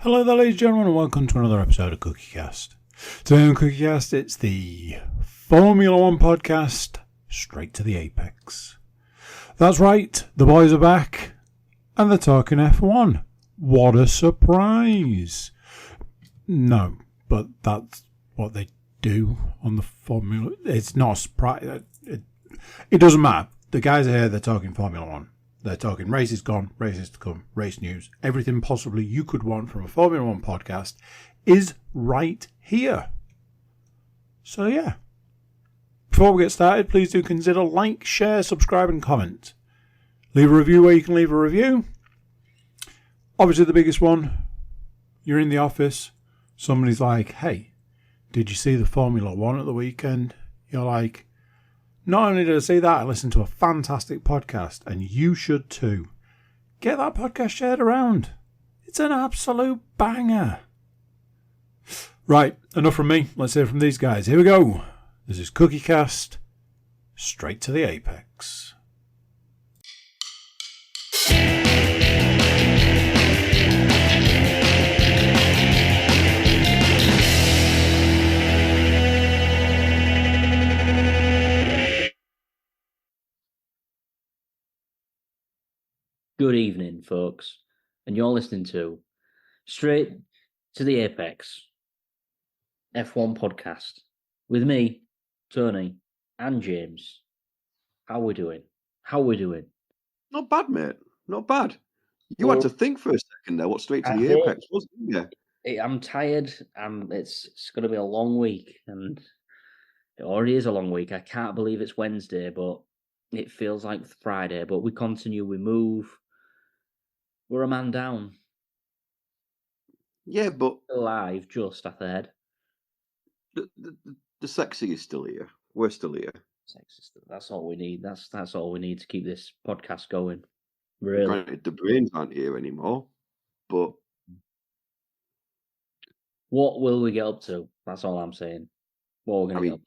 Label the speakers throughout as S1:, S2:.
S1: Hello there, ladies and gentlemen, and welcome to another episode of CookieCast. Today on CookieCast, it's the Formula One podcast, straight to the apex. That's right, the boys are back, and they're talking F1. What a surprise! No, but that's what they do on the Formula. It's not a surprise. It doesn't matter. The guys are here, they're talking Formula One. They're talking races gone, races to come, race news. Everything possibly you could want from a Formula One podcast is right here. So yeah. Before we get started, please do consider like, share, subscribe and comment. Leave a review where you can leave a review. Obviously the biggest one, you're in the office, somebody's like, hey, did you see the Formula One at the weekend? You're like, not only did I see that, I listened to a fantastic podcast, and you should too. Get that podcast shared around. It's an absolute banger. Right, enough from me. Let's hear from these guys. Here we go. This is CookieCast, straight to the apex.
S2: Good evening, folks, and you're listening to Straight to the Apex F1 podcast with me, Tony, and James. How we doing?
S3: Not bad, mate. Not bad. You had to think for a second there what straight to the apex was, didn't you?
S2: I'm tired. It's going to be a long week, and it already is a long week. I can't believe it's Wednesday, but it feels like Friday. But we continue, we move. We're a man down.
S3: Yeah, but
S2: Alive, just at the head.
S3: The sexy is still here. We're still here.
S2: That's all we need. That's all we need to keep this podcast going. Really.
S3: Granted, the brains aren't here anymore, but
S2: what will we get up to? That's all I'm saying. What we're going to get up to.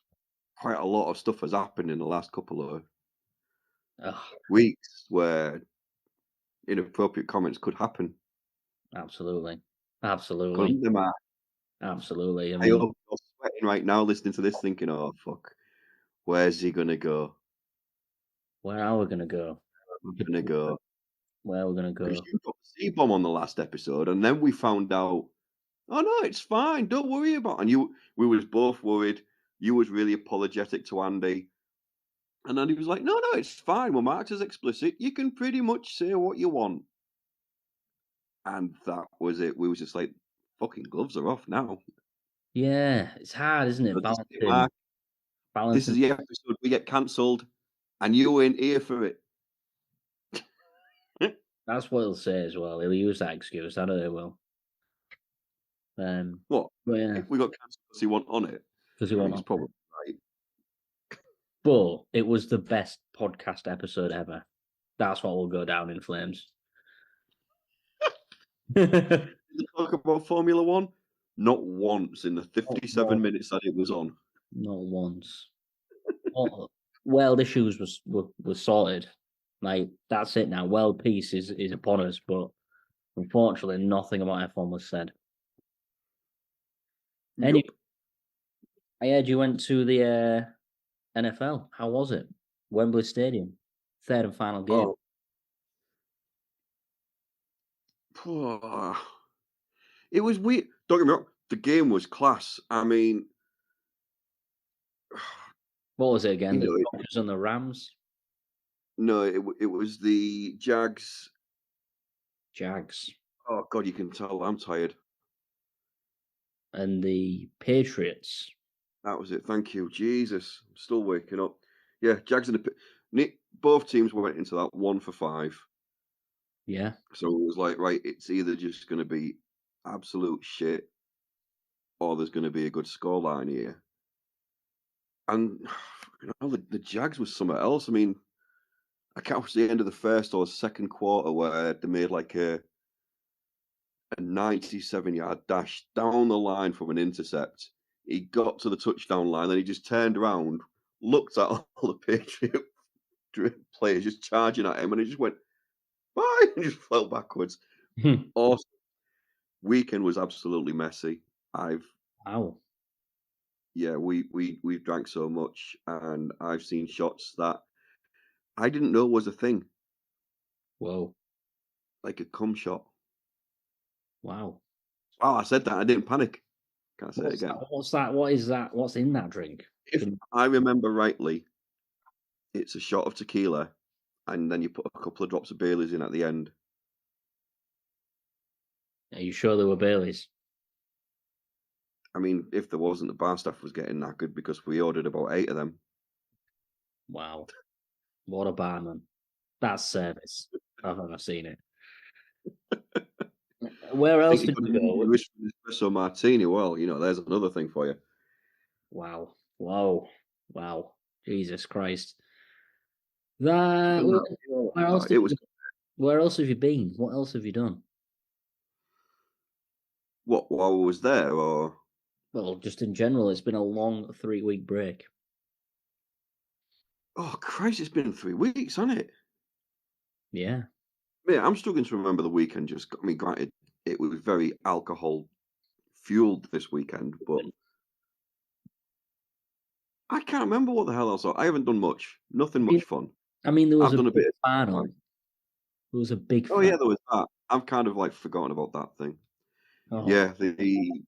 S3: Quite a lot of stuff has happened in the last couple of weeks where inappropriate comments could happen.
S2: Absolutely.
S3: Couldn't they, Mark?
S2: Absolutely.
S3: You're sweating right now listening to this thinking, oh, fuck, where's he going to go?
S2: Where are we going to go?
S3: We're going to go.
S2: Where are we going to go?
S3: You got the C-bomb on the last episode, and then we found out, oh, no, it's fine, don't worry about it. And we was both worried. You was really apologetic to Andy. And then he was like, no, it's fine. We're marked as explicit. You can pretty much say what you want. And that was it. We was just like, fucking gloves are off now.
S2: Yeah, it's hard, isn't it? Balancing.
S3: This is the episode we get cancelled, and you ain't here for it.
S2: That's what he'll say as well. He'll use that excuse. I know he will.
S3: What?
S2: Yeah.
S3: If we got cancelled because he wasn't on it?
S2: Because he wasn't.
S3: He's probably right.
S2: But it was the best podcast episode ever. That's what will go down in flames.
S3: Did you talk about Formula One? Not once in the 57 minutes that it was on.
S2: Not once. World issues was sorted. Like, that's it now. World peace is upon us, but unfortunately nothing about F1 was said.
S3: Nope.
S2: Anyway, I heard you went to the NFL. How was it? Wembley Stadium. Third and final game.
S3: Oh. It was weird. Don't get me wrong. The game was class. I mean,
S2: what was it again? The Dodgers and the Rams?
S3: No, it was the Jags. Oh, God, you can tell I'm tired.
S2: And the Patriots.
S3: That was it. Thank you. Jesus. I'm still waking up. Yeah, Jags and both teams went into that 1-for-5.
S2: Yeah.
S3: So it was like, right, it's either just going to be absolute shit or there's going to be a good scoreline here. And the Jags was somewhere else. I mean, I can't watch the end of the first or second quarter where they made like a 97-yard dash down the line from an intercept. He got to the touchdown line, then he just turned around, looked at all the Patriot players just charging at him, and he just went, bye, and just fell backwards. Awesome. Weekend was absolutely messy.
S2: Wow.
S3: We've drank so much, and I've seen shots that I didn't know was a thing,
S2: Whoa.
S3: like a cum shot.
S2: Wow.
S3: Oh, I said that. I didn't panic. Can't say it
S2: What's
S3: again.
S2: that? What's that? What is that? What's in that drink?
S3: If I remember rightly, it's a shot of tequila, and then you put a couple of drops of Baileys in at the end.
S2: Are you sure there were Baileys?
S3: I mean, if there wasn't, the bar staff was getting knackered because we ordered about 8 of them.
S2: Wow. What a barman. That's service. I've never seen it. Where else did we go?
S3: Espresso martini. Well, there's another thing for you.
S2: Wow. Whoa. Wow. Jesus Christ. Where else have you been? What else have you done?
S3: What, while I was there, or?
S2: Well, just in general, it's been a long 3-week break.
S3: Oh, Christ, it's been 3 weeks, hasn't it?
S2: Yeah.
S3: Yeah, I'm struggling to remember the weekend. Granted, it was very alcohol-fueled this weekend, but I can't remember what the hell else. I haven't done much. Nothing much fun.
S2: I mean, there was
S3: I've done a bit of
S2: final. There was a big.
S3: Oh yeah, there was that. I've kind of forgotten about that thing.
S2: Oh.
S3: Yeah, it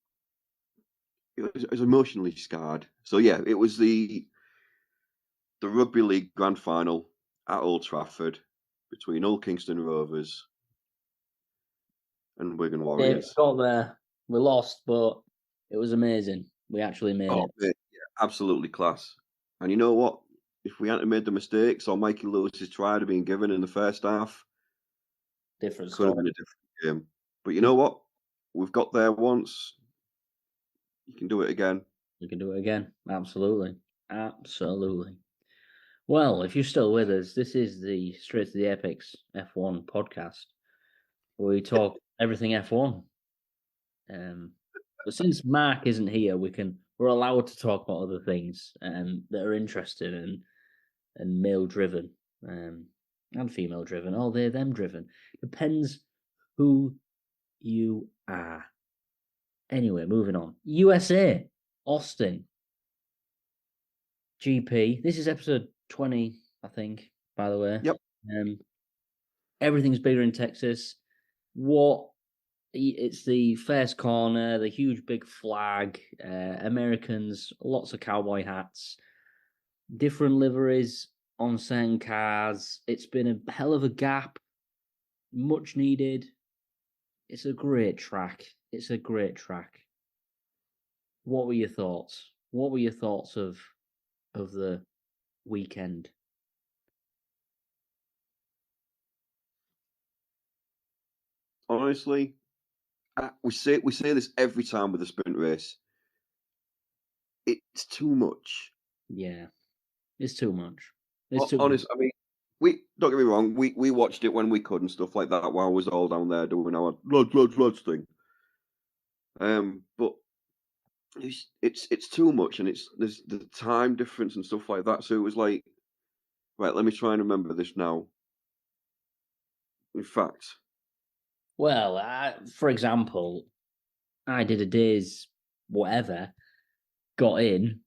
S3: was emotionally scarred. So yeah, it was the Rugby League Grand Final at Old Trafford between Hull Kingston Rovers and Wigan Warriors.
S2: Got there. We lost, but it was amazing. We actually made it.
S3: Yeah, absolutely class. And you know what? If we hadn't made the mistakes or Mikey Lewis's try had been given in the first half,
S2: could
S3: have been a different game. But you know what? We've got there once. You can do it again.
S2: You can do it again. Absolutely. Absolutely. Well, if you're still with us, this is the Straight to the Apex F1 podcast, where we talk everything F1. But since Mark isn't here, we're allowed to talk about other things that are interesting and male driven and female driven. Oh, they're them driven. Depends who you are. Anyway, moving on. USA, Austin, GP. This is episode 20, I think, by the way.
S3: Yep.
S2: Everything's bigger in Texas. It's the first corner, the huge big flag, Americans, lots of cowboy hats, different liveries on certain cars. It's been a hell of a gap, much needed. It's a great track. What were your thoughts? What were your thoughts of the weekend?
S3: Honestly, we say this every time with the sprint race. It's too much.
S2: Yeah, it's too much.
S3: Honestly, I mean, we don't get me wrong. We watched it when we could and stuff like that while I was all down there doing our lads thing. But it's too much, and there's the time difference and stuff like that. So it was like, right, let me try and remember this now. In fact,
S2: well, for example, I did a day's whatever, got in.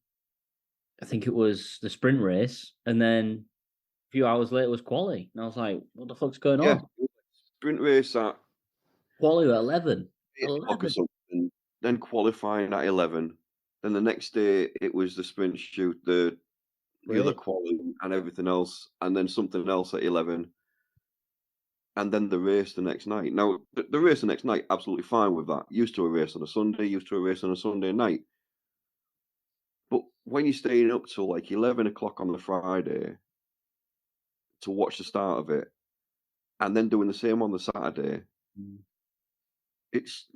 S2: I think it was the sprint race, and then a few hours later was quali, and I was like, "What the fuck's going on?"
S3: Sprint race at
S2: quali at 11.
S3: Or something, then qualifying at 11. Then the next day it was the sprint shoot, the other quali and everything else, and then something else at 11. And then the race the next night. Now, the race the next night, absolutely fine with that. Used to a race on a Sunday, used to a race on a Sunday night. But when you're staying up till 11 o'clock on the Friday to watch the start of it, and then doing the same on the Saturday, it's...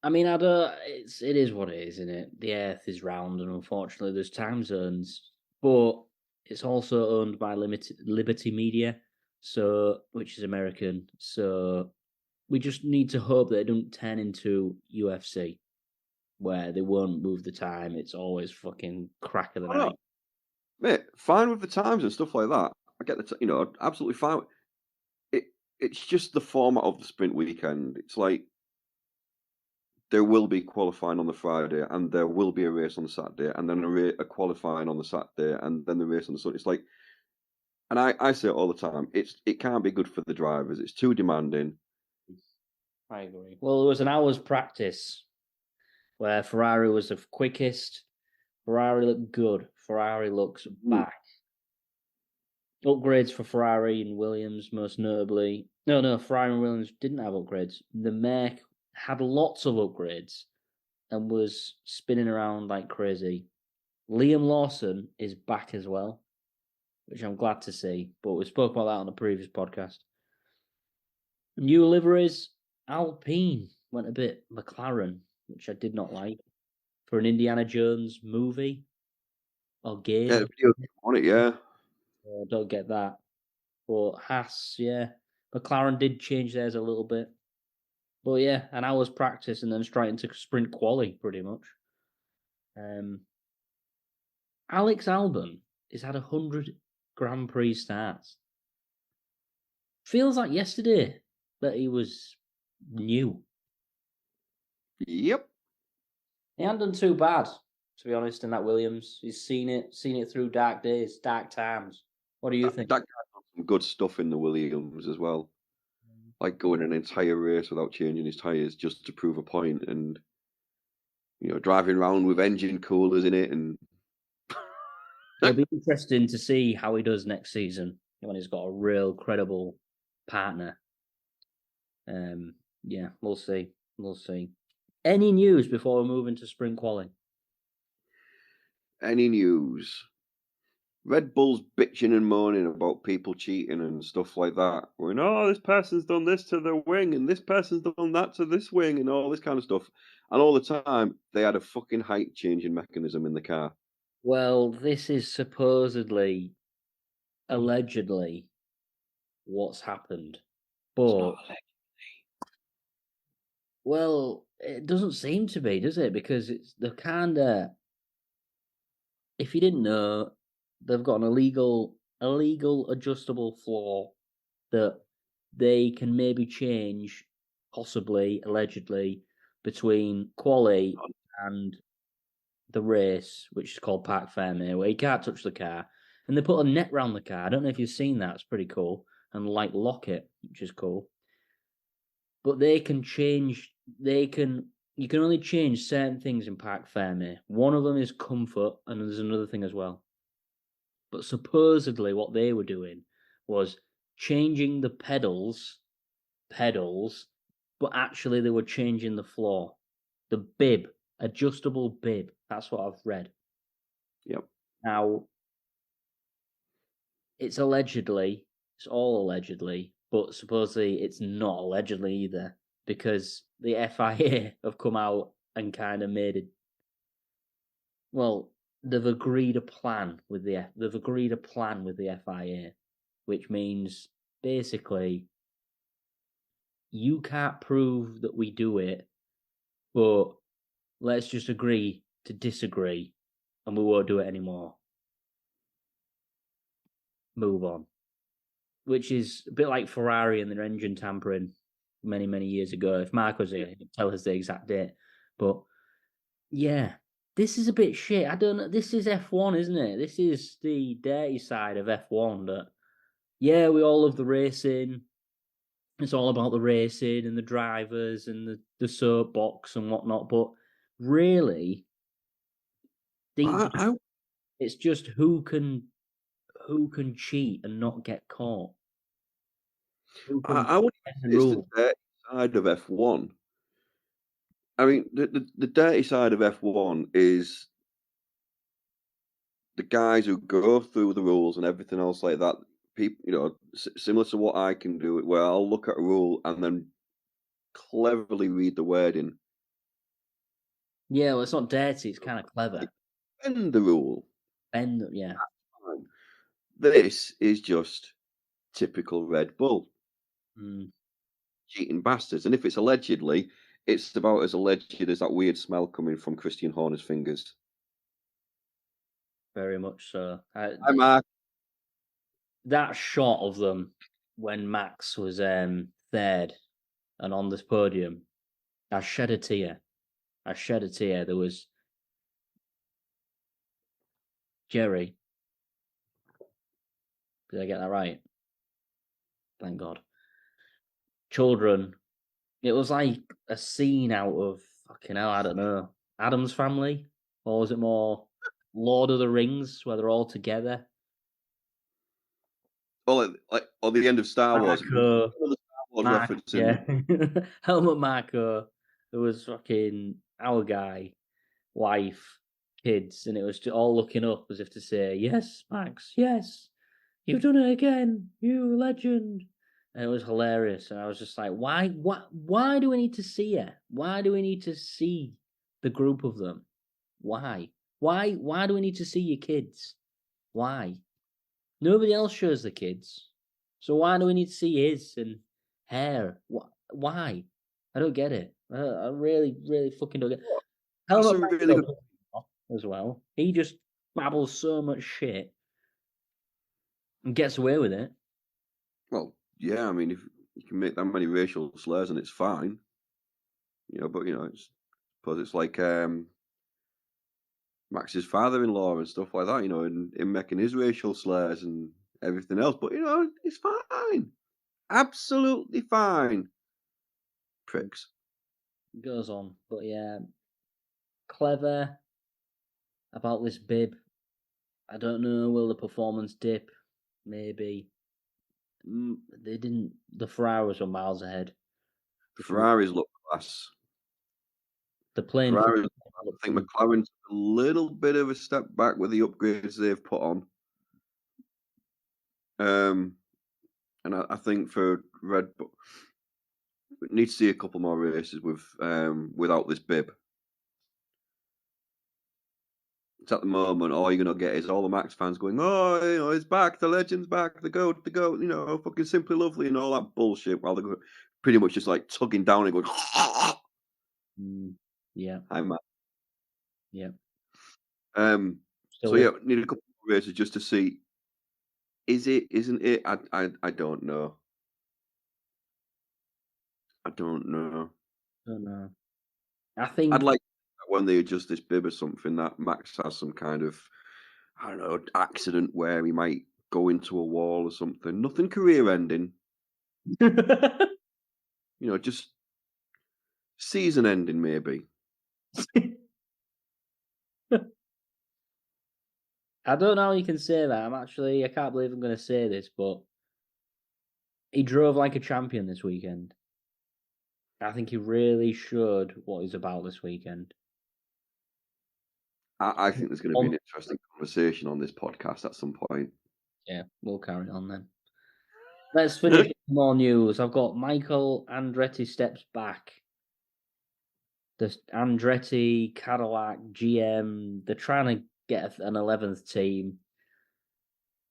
S2: I mean, it is what it is, isn't it? The Earth is round, and unfortunately, there's time zones. But it's also owned by Liberty Media, which is American. So we just need to hope that it don't turn into UFC, where they won't move the time. It's always fucking crack of the night.
S3: Mate, fine with the times and stuff like that. I get absolutely fine. It's just the format of the sprint weekend. It's like there will be qualifying on the Friday, and there will be a race on the Saturday, and then a qualifying on the Saturday, and then the race on the Sunday. It's like, and I say it all the time, it can't be good for the drivers. It's too demanding.
S2: I agree. Well, there was an hour's practice where Ferrari was the quickest. Ferrari looked good. Ferrari looks back. Upgrades for Ferrari and Williams, most notably. No, Ferrari and Williams didn't have upgrades. The Merc had lots of upgrades and was spinning around like crazy. Liam Lawson is back as well, which I'm glad to see. But we spoke about that on the previous podcast. New liveries, Alpine went a bit McLaren, which I did not like, for an Indiana Jones movie or game.
S3: Yeah, the video game on it, yeah.
S2: Don't get that. But Haas, yeah. McLaren did change theirs a little bit. But yeah, an hour's practice and then straight into sprint quali, pretty much. Alex Albon has had 100 Grand Prix starts. Feels like yesterday that he was new.
S3: Yep.
S2: He hadn't done too bad, to be honest, in that Williams. He's seen it through dark days, dark times. What do you think?
S3: That guy's done some good stuff in the Williams as well. Like going an entire race without changing his tyres just to prove a point, and driving around with engine coolers in it, and
S2: It'll be interesting to see how he does next season when he's got a real credible partner. Yeah, we'll see. We'll see. Any news before we move into sprint quali?
S3: Any news? Red Bull's bitching and moaning about people cheating and stuff like that. Going, oh, this person's done this to their wing, and this person's done that to this wing, and all this kind of stuff. And all the time, they had a fucking height changing mechanism in the car.
S2: Well, this is supposedly, allegedly, what's happened. But, well, it doesn't seem to be, does it? Because it's the kind of, if you didn't know, they've got an illegal adjustable floor that they can maybe change, possibly, allegedly, between quali and the race, which is called Parc Fermé, where you can't touch the car. And they put a net round the car. I don't know if you've seen that. It's pretty cool. And like lock it, which is cool. But they can change, you can only change certain things in Parc Fermé. One of them is comfort, and there's another thing as well. But supposedly what they were doing was changing the pedals, but actually they were changing the floor. The bib, adjustable bib. That's what I've read.
S3: Yep.
S2: Now, it's all allegedly, but supposedly it's not allegedly either, because the FIA have come out and kind of made it. Well, they've agreed a plan with the FIA, which means basically you can't prove that we do it, but let's just agree to disagree, and we won't do it anymore. Move on. Which is a bit like Ferrari and their engine tampering many, many years ago. If Mark was here, he'd tell us the exact date. But yeah, this is a bit shit. I don't know. This is F1, isn't it? This is the dirty side of F1 that, yeah, we all love the racing. It's all about the racing and the drivers and the soapbox and whatnot. But really, it's just who can cheat and not get caught.
S3: I would say it's the dirty side of F1. I mean, the dirty side of F1 is the guys who go through the rules and everything else like that. People, similar to what I can do, where I'll look at a rule and then cleverly read the wording.
S2: Yeah, well, it's not dirty. It's kind of clever.
S3: Bend the rule.
S2: Yeah.
S3: This is just typical Red Bull. Cheating bastards. And if it's allegedly, it's about as alleged as that weird smell coming from Christian Horner's fingers.
S2: Very much so.
S3: Hi, Mark.
S2: That shot of them when Max was third and on this podium, I shed a tear. I shed a tear. There was Jerry. Did I get that right? Thank God. Children. It was like a scene out of fucking hell, I don't know. Adam's Family? Or was it more Lord of the Rings, where they're all together?
S3: Or the end of Star Wars.
S2: Marco.
S3: Another Star Wars
S2: Mark,
S3: reference in
S2: yeah.
S3: there.
S2: Helmut Marko. There was fucking our guy, wife, kids, and it was all looking up as if to say, "Yes, Max, yes, you've done it again, you legend." And it was hilarious, and I was just like, why do we need to see it? Why do we need to see the group of them? Why do we need to see your kids? Why? Nobody else shows the kids, so why do we need to see his and hair? Why? I don't get it. I really, really fucking don't get it.
S3: That's a
S2: Helmut
S3: really good.
S2: Marko as well. He just babbles so much shit and gets away with it.
S3: Well, yeah, I mean, if you can make that many racial slurs and it's fine, but it's, suppose it's like Max's father-in-law and stuff like that, and him making his racial slurs and everything else. But it's fine, absolutely fine. Pricks.
S2: Goes on, but yeah, clever about this bib. I don't know. Will the performance dip? Maybe. They didn't. The Ferraris were miles ahead.
S3: Ferraris look class.
S2: The plane.
S3: Ferraris, I think McLaren took a little bit of a step back with the upgrades they've put on. And I think for Red Bull, we need to see a couple more races without this bib. It's at the moment, all you're going to get is all the Max fans going, "Oh, it's back, the legend's back, the goat, fucking Simply Lovely," and all that bullshit, while they're pretty much just like tugging down and going,
S2: Yeah.
S3: I'm mad.
S2: Yeah.
S3: So yeah, need a couple more races just to see. Is it? Isn't it? I don't know. I don't know.
S2: I think
S3: I'd like when they adjust this bib or something that Max has some kind of, I don't know, accident where he might go into a wall or something. Nothing career ending. Just season ending maybe.
S2: I don't know how you can say that. I can't believe I'm going to say this, but he drove like a champion this weekend. I think he really showed what he's about this weekend.
S3: I think there's going to be an interesting conversation on this podcast at some point.
S2: Yeah, we'll carry on then. Let's finish with more news. I've got Michael Andretti steps back. The Andretti, Cadillac, GM, they're trying to get an 11th team.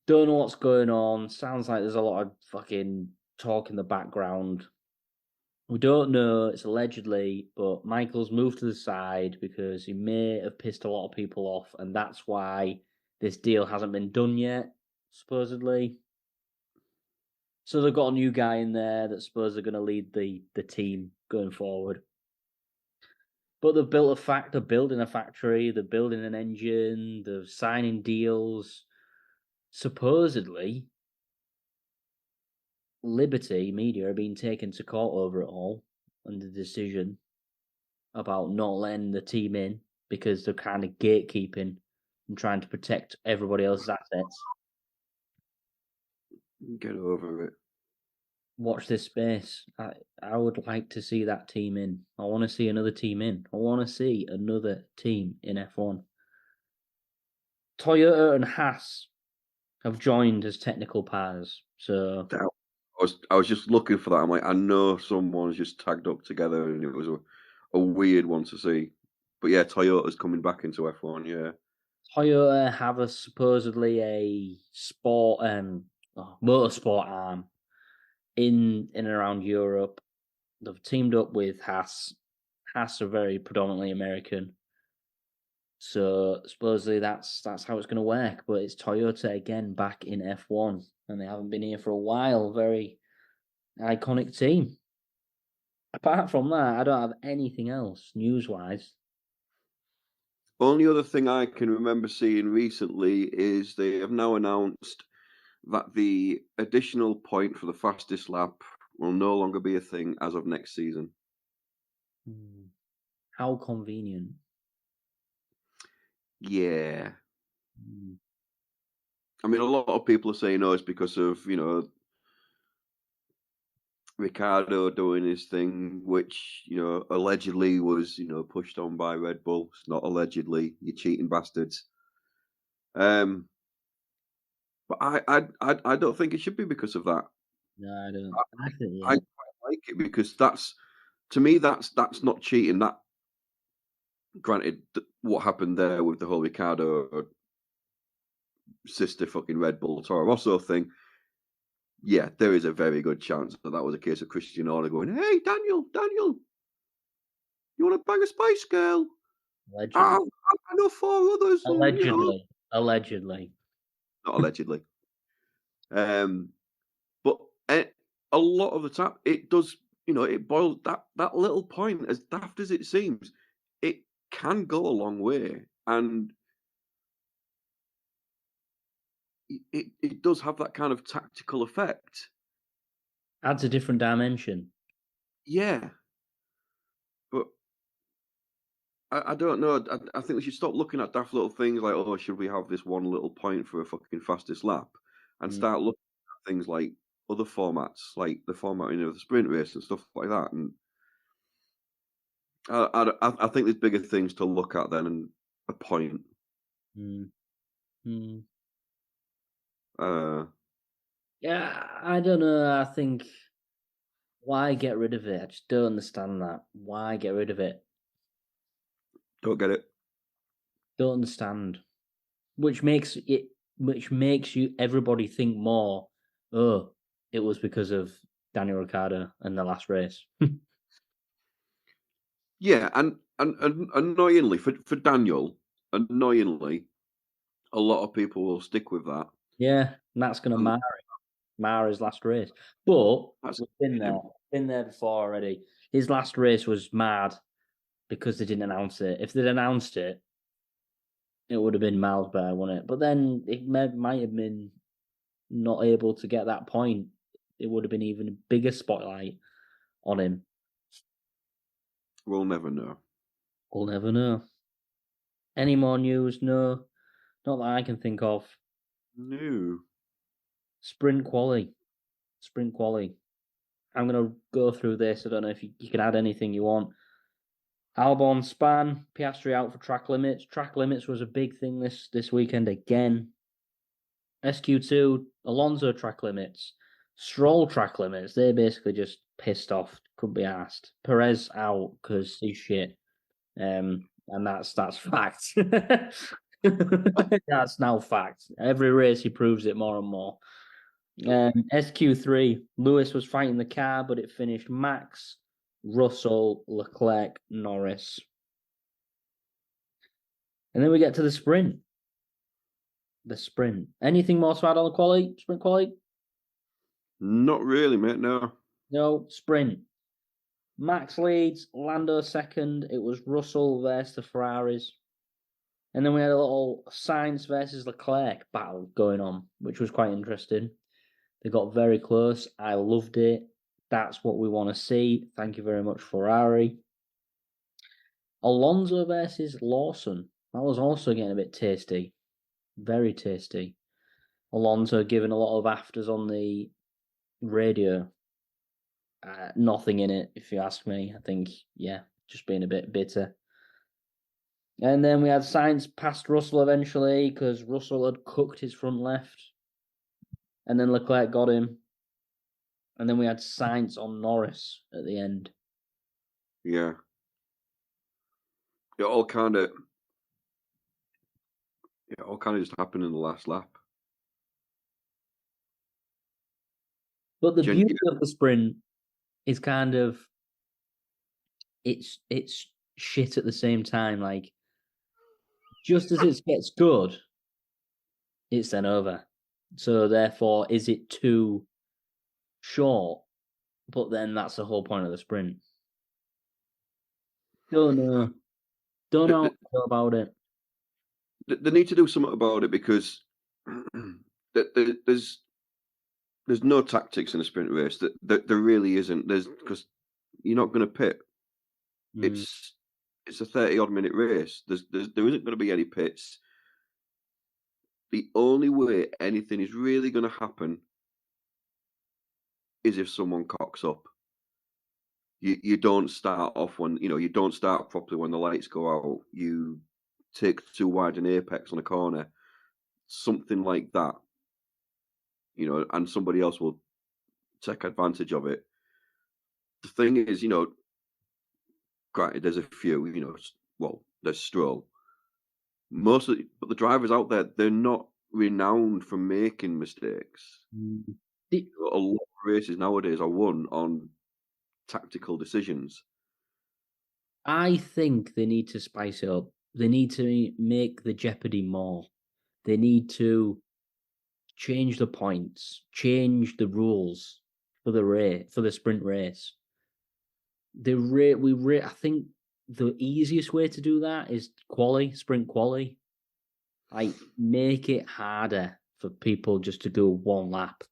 S2: Don't know what's going on. Sounds like there's a lot of fucking talk in the background. We don't know. It's allegedly, but Michael's moved to the side because he may have pissed a lot of people off, and that's why this deal hasn't been done yet, supposedly. So they've got a new guy in there that suppose they're going to lead the team going forward. But they've built they're building a factory, they're building an engine, they're signing deals. Supposedly, Liberty Media are being taken to court over it all and the decision about not letting the team in because they're kind of gatekeeping and trying to protect everybody else's assets.
S3: Get over it.
S2: Watch this space. I would like to see that team in. I want to see another team in. I want to see another team in F1. Toyota and Haas have joined as technical pairs. So
S3: I was just looking for that. I'm like, I know someone's just tagged up together, and it was a weird one to see. But yeah, Toyota's coming back into F1. Yeah,
S2: Toyota have supposedly a sport motorsport arm in and around Europe. They've teamed up with Haas. Haas are very predominantly American. So supposedly that's how it's going to work. But it's Toyota again back in F1, and they haven't been here for a while. Very iconic team. Apart from that, I don't have anything else news-wise.
S3: Only other thing I can remember seeing recently is they have now announced that the additional point for the fastest lap will no longer be a thing as of next season.
S2: How convenient.
S3: Yeah.
S2: Mm.
S3: I mean, a lot of people are saying, it's because of, Ricardo doing his thing, which, allegedly was, pushed on by Red Bull. It's not allegedly, you cheating bastards. But I don't think it should be because of that.
S2: No, I don't. I think,
S3: I quite like it because to me, that's not cheating. That, granted, what happened there with the whole Ricardo sister fucking Red Bull Toro Rosso thing, yeah, there is a very good chance that was a case of Christian Horner going, "Hey, Daniel, you want to bang a Spice Girl?
S2: allegedly.
S3: I know 4 others."
S2: Allegedly.
S3: Not allegedly. But a lot of the time, it does, it boils that little point, as daft as it seems, it can go a long way, and it does have that kind of tactical effect.
S2: Adds a different dimension.
S3: Yeah, but I don't know. I think we should stop looking at daft little things like, should we have this one little point for a fucking fastest lap, and start looking at things like other formats, like the formatting of the sprint race and stuff like that. And I think there's bigger things to look at than a point.
S2: Yeah, I don't know. I think why get rid of it? I just don't understand that. Why get rid of it?
S3: Don't get it.
S2: Don't understand. Which makes you everybody think more. Oh, it was because of Daniel Ricciardo and the last race.
S3: Yeah, and annoyingly for Daniel, a lot of people will stick with that.
S2: Yeah, and that's going to mar his last race. But
S3: That's
S2: we've been there before already. His last race was mad because they didn't announce it. If they'd announced it, it would have been miles better, wouldn't it? But then it might have been not able to get that point. It would have been even a bigger spotlight on him.
S3: We'll never know.
S2: We'll never know. Any more news? No, not that I can think of.
S3: No.
S2: Sprint quali. I'm going to go through this. I don't know if you can add anything you want. Albon span, Piastri out for track limits. Track limits was a big thing this weekend again. SQ2, Alonso track limits. Stroll track limits. They basically just pissed off. Couldn't be asked. Perez out because he's shit. And that's fact. That's now fact. Every race he proves it more and more. SQ3, Lewis was fighting the car, but it finished Max, Russell, Leclerc, Norris. And then we get to the sprint. Anything more to add on the sprint quali?
S3: Not really, mate, no.
S2: No, sprint. Max leads, Lando second. It was Russell versus the Ferraris. And then we had a little Sainz versus Leclerc battle going on, which was quite interesting. They got very close. I loved it. That's what we want to see. Thank you very much, Ferrari. Alonso versus Lawson. That was also getting a bit tasty. Very tasty. Alonso giving a lot of afters on the radio. Nothing in it, if you ask me. I think, just being a bit bitter. And then we had Sainz past Russell eventually because Russell had cooked his front left. And then Leclerc got him. And then we had Sainz on Norris at the end.
S3: Yeah. It all kind of just happened in the last lap.
S2: But the beauty of the sprint is kind of it's shit at the same time. Like just as it gets good, it's then over. So therefore, is it too short? But then that's the whole point of the sprint. Don't know about it.
S3: they need to do something about it because there's no tactics in a sprint race. That there really isn't. Because you're not going to pit. It's a 30-odd minute race. There isn't going to be any pits. The only way anything is really going to happen is if someone cocks up. You don't start off when you don't start properly when the lights go out. You take too wide an apex on a corner, something like that. And somebody else will take advantage of it. The thing is, granted, there's a few, there's Stroll. But the drivers out there, they're not renowned for making mistakes. A lot of races nowadays are won on tactical decisions.
S2: I think they need to spice it up. They need to make the jeopardy more. They need to change the points, change the rules for the sprint race. I think the easiest way to do that is sprint quali. Like, make it harder for people just to do one lap.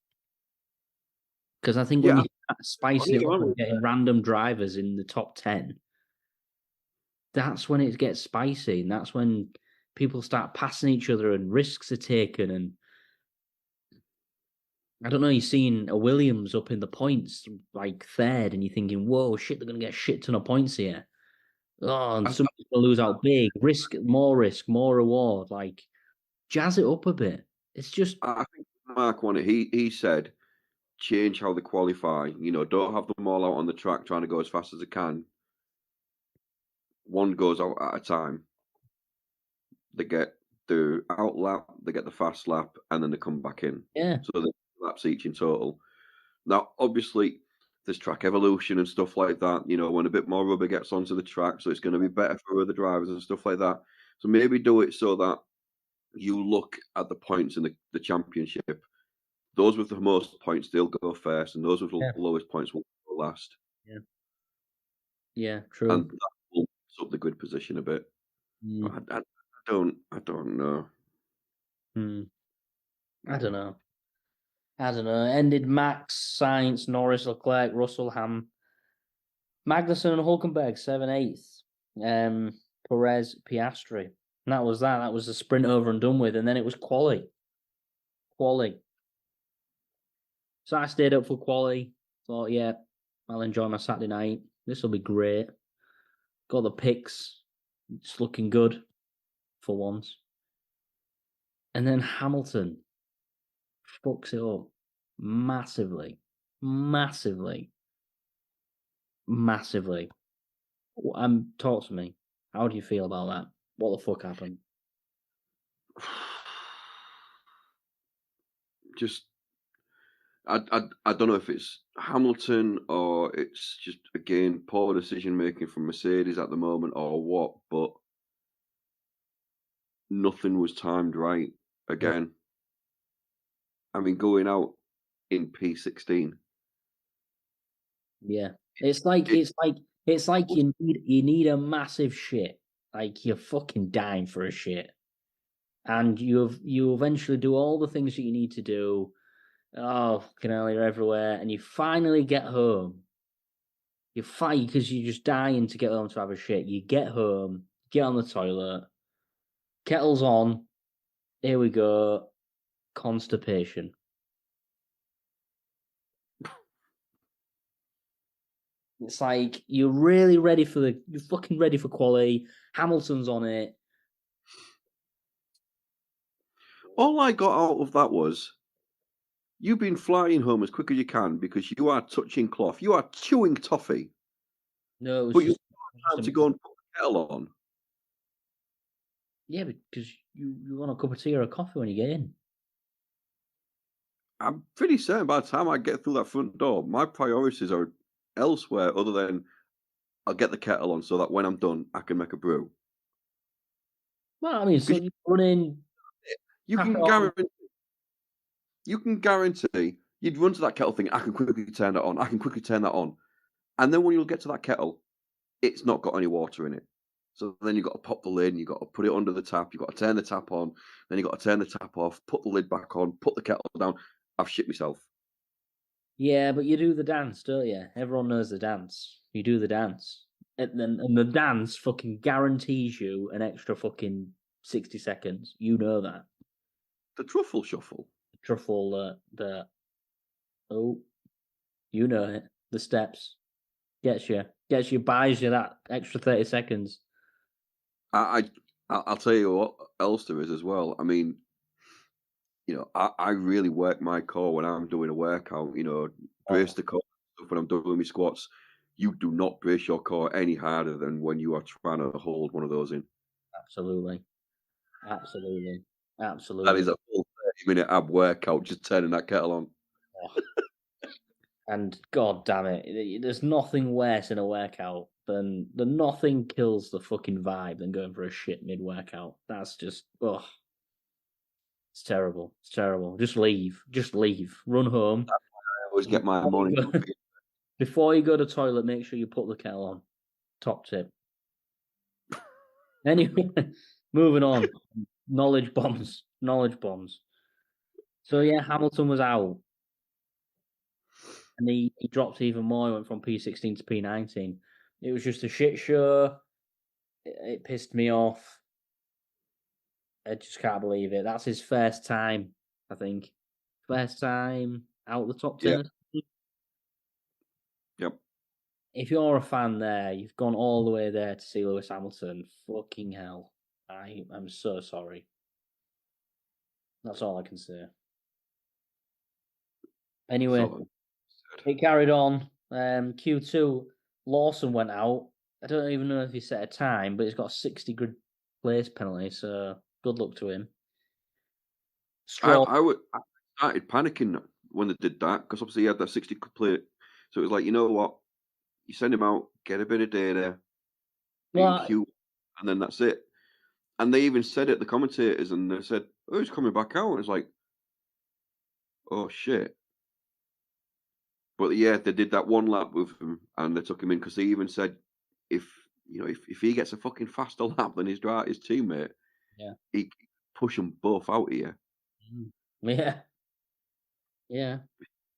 S2: Because I think when you spice it up and getting random drivers in the top 10, that's when it gets spicy, and that's when people start passing each other and risks are taken. And I don't know, you're seeing a Williams up in the points, like third, and you're thinking, whoa, shit, they're going to get a shit ton of points here. Oh, and somebody's going to lose out big. Risk, more reward. Like, jazz it up a bit. It's just...
S3: I think Mark wanted, he said, change how they qualify. Don't have them all out on the track trying to go as fast as they can. One goes out at a time. They get the out lap, they get the fast lap, and then they come back in.
S2: Yeah.
S3: So the laps each in total. Now, obviously, there's track evolution and stuff like that, when a bit more rubber gets onto the track, so it's going to be better for other drivers and stuff like that. So maybe do it so that you look at the points in the championship. Those with the most points, they'll go first, and those with the lowest points will go last.
S2: Yeah, true.
S3: And that will mess up the grid position a bit. I don't know.
S2: I don't know. Ended Max, Sainz, Norris, Leclerc, Russell, Ham, Magnussen, and Hulkenberg 7/8. Perez, Piastri. And that was that. That was the sprint over and done with. And then it was quali. So I stayed up for quali. Thought, yeah, I'll enjoy my Saturday night. This will be great. Got the picks. It's looking good for once. And then Hamilton fucks it up massively. Talk to me. How do you feel about that? What the fuck happened?
S3: Just, I don't know if it's Hamilton or it's just, again, poor decision making from Mercedes at the moment or what, but nothing was timed right again. I mean, going out in P16.
S2: Yeah, it's like you need a massive shit. Like, you're fucking dying for a shit, and you eventually do all the things that you need to do. Oh, fucking hell, you're everywhere, and you finally get home. You fight because you're just dying to get home to have a shit. You get home, get on the toilet, kettle's on. Here we go. Constipation. It's like you're fucking ready for quali. Hamilton's on it.
S3: All I got out of that was, you've been flying home as quick as you can because you are touching cloth. You are chewing toffee.
S2: No, it was
S3: but you have to go and put the kettle on.
S2: Yeah, because you want a cup of tea or a coffee when you get in.
S3: I'm pretty certain by the time I get through that front door, my priorities are elsewhere other than I'll get the kettle on so that when I'm done, I can make a brew.
S2: Well, I mean, so you run in.
S3: You can guarantee you'd run to that kettle thing. I can quickly turn that on. And then when you'll get to that kettle, it's not got any water in it. So then you've got to pop the lid and you've got to put it under the tap. You've got to turn the tap on. Then you've got to turn the tap off, put the lid back on, put the kettle down. I've shit myself.
S2: Yeah, but you do the dance, don't you? Everyone knows the dance. You do the dance. And the dance fucking guarantees you an extra fucking 60 seconds. You know that.
S3: The truffle shuffle.
S2: The truffle, oh, you know it. The steps. Gets you, buys you that extra 30 seconds.
S3: I'll tell you what else there is as well. I mean, I really work my core when I'm doing a workout. Brace the core when I'm doing my squats. You do not brace your core any harder than when you are trying to hold one of those in.
S2: Absolutely.
S3: That is a full 30-minute ab workout, just turning that kettle on.
S2: And god damn it, there's nothing worse in a workout than nothing kills the fucking vibe than going for a shit mid-workout. That's just, it's terrible. It's terrible. Just leave. Run home.
S3: That's why I always get my morning coffee.
S2: Before you go to the toilet, make sure you put the kettle on. Top tip. Anyway, moving on. Knowledge bombs. So yeah, Hamilton was out. And he dropped even more. He went from P16 to P19. It was just a shit show. It pissed me off. I just can't believe it. That's his first time, I think. First time out of the top 10.
S3: Yep.
S2: If you're a fan there, you've gone all the way there to see Lewis Hamilton. Fucking hell. I'm so sorry. That's all I can say. Anyway, it carried on. Q2, Lawson went out. I don't even know if he set a time, but he's got a 60 grid place penalty, so good luck to him.
S3: I started panicking when they did that, because obviously he had that 60 grid plate. So it was like, you know what? You send him out, get a bit of data, and then that's it. And they even said it, the commentators, and they said, oh, he's coming back out. And it's like, oh, shit. But yeah, they did that one lap with him, and they took him in, because they even said, if he gets a fucking faster lap than his teammate, he push them both out here.
S2: Yeah.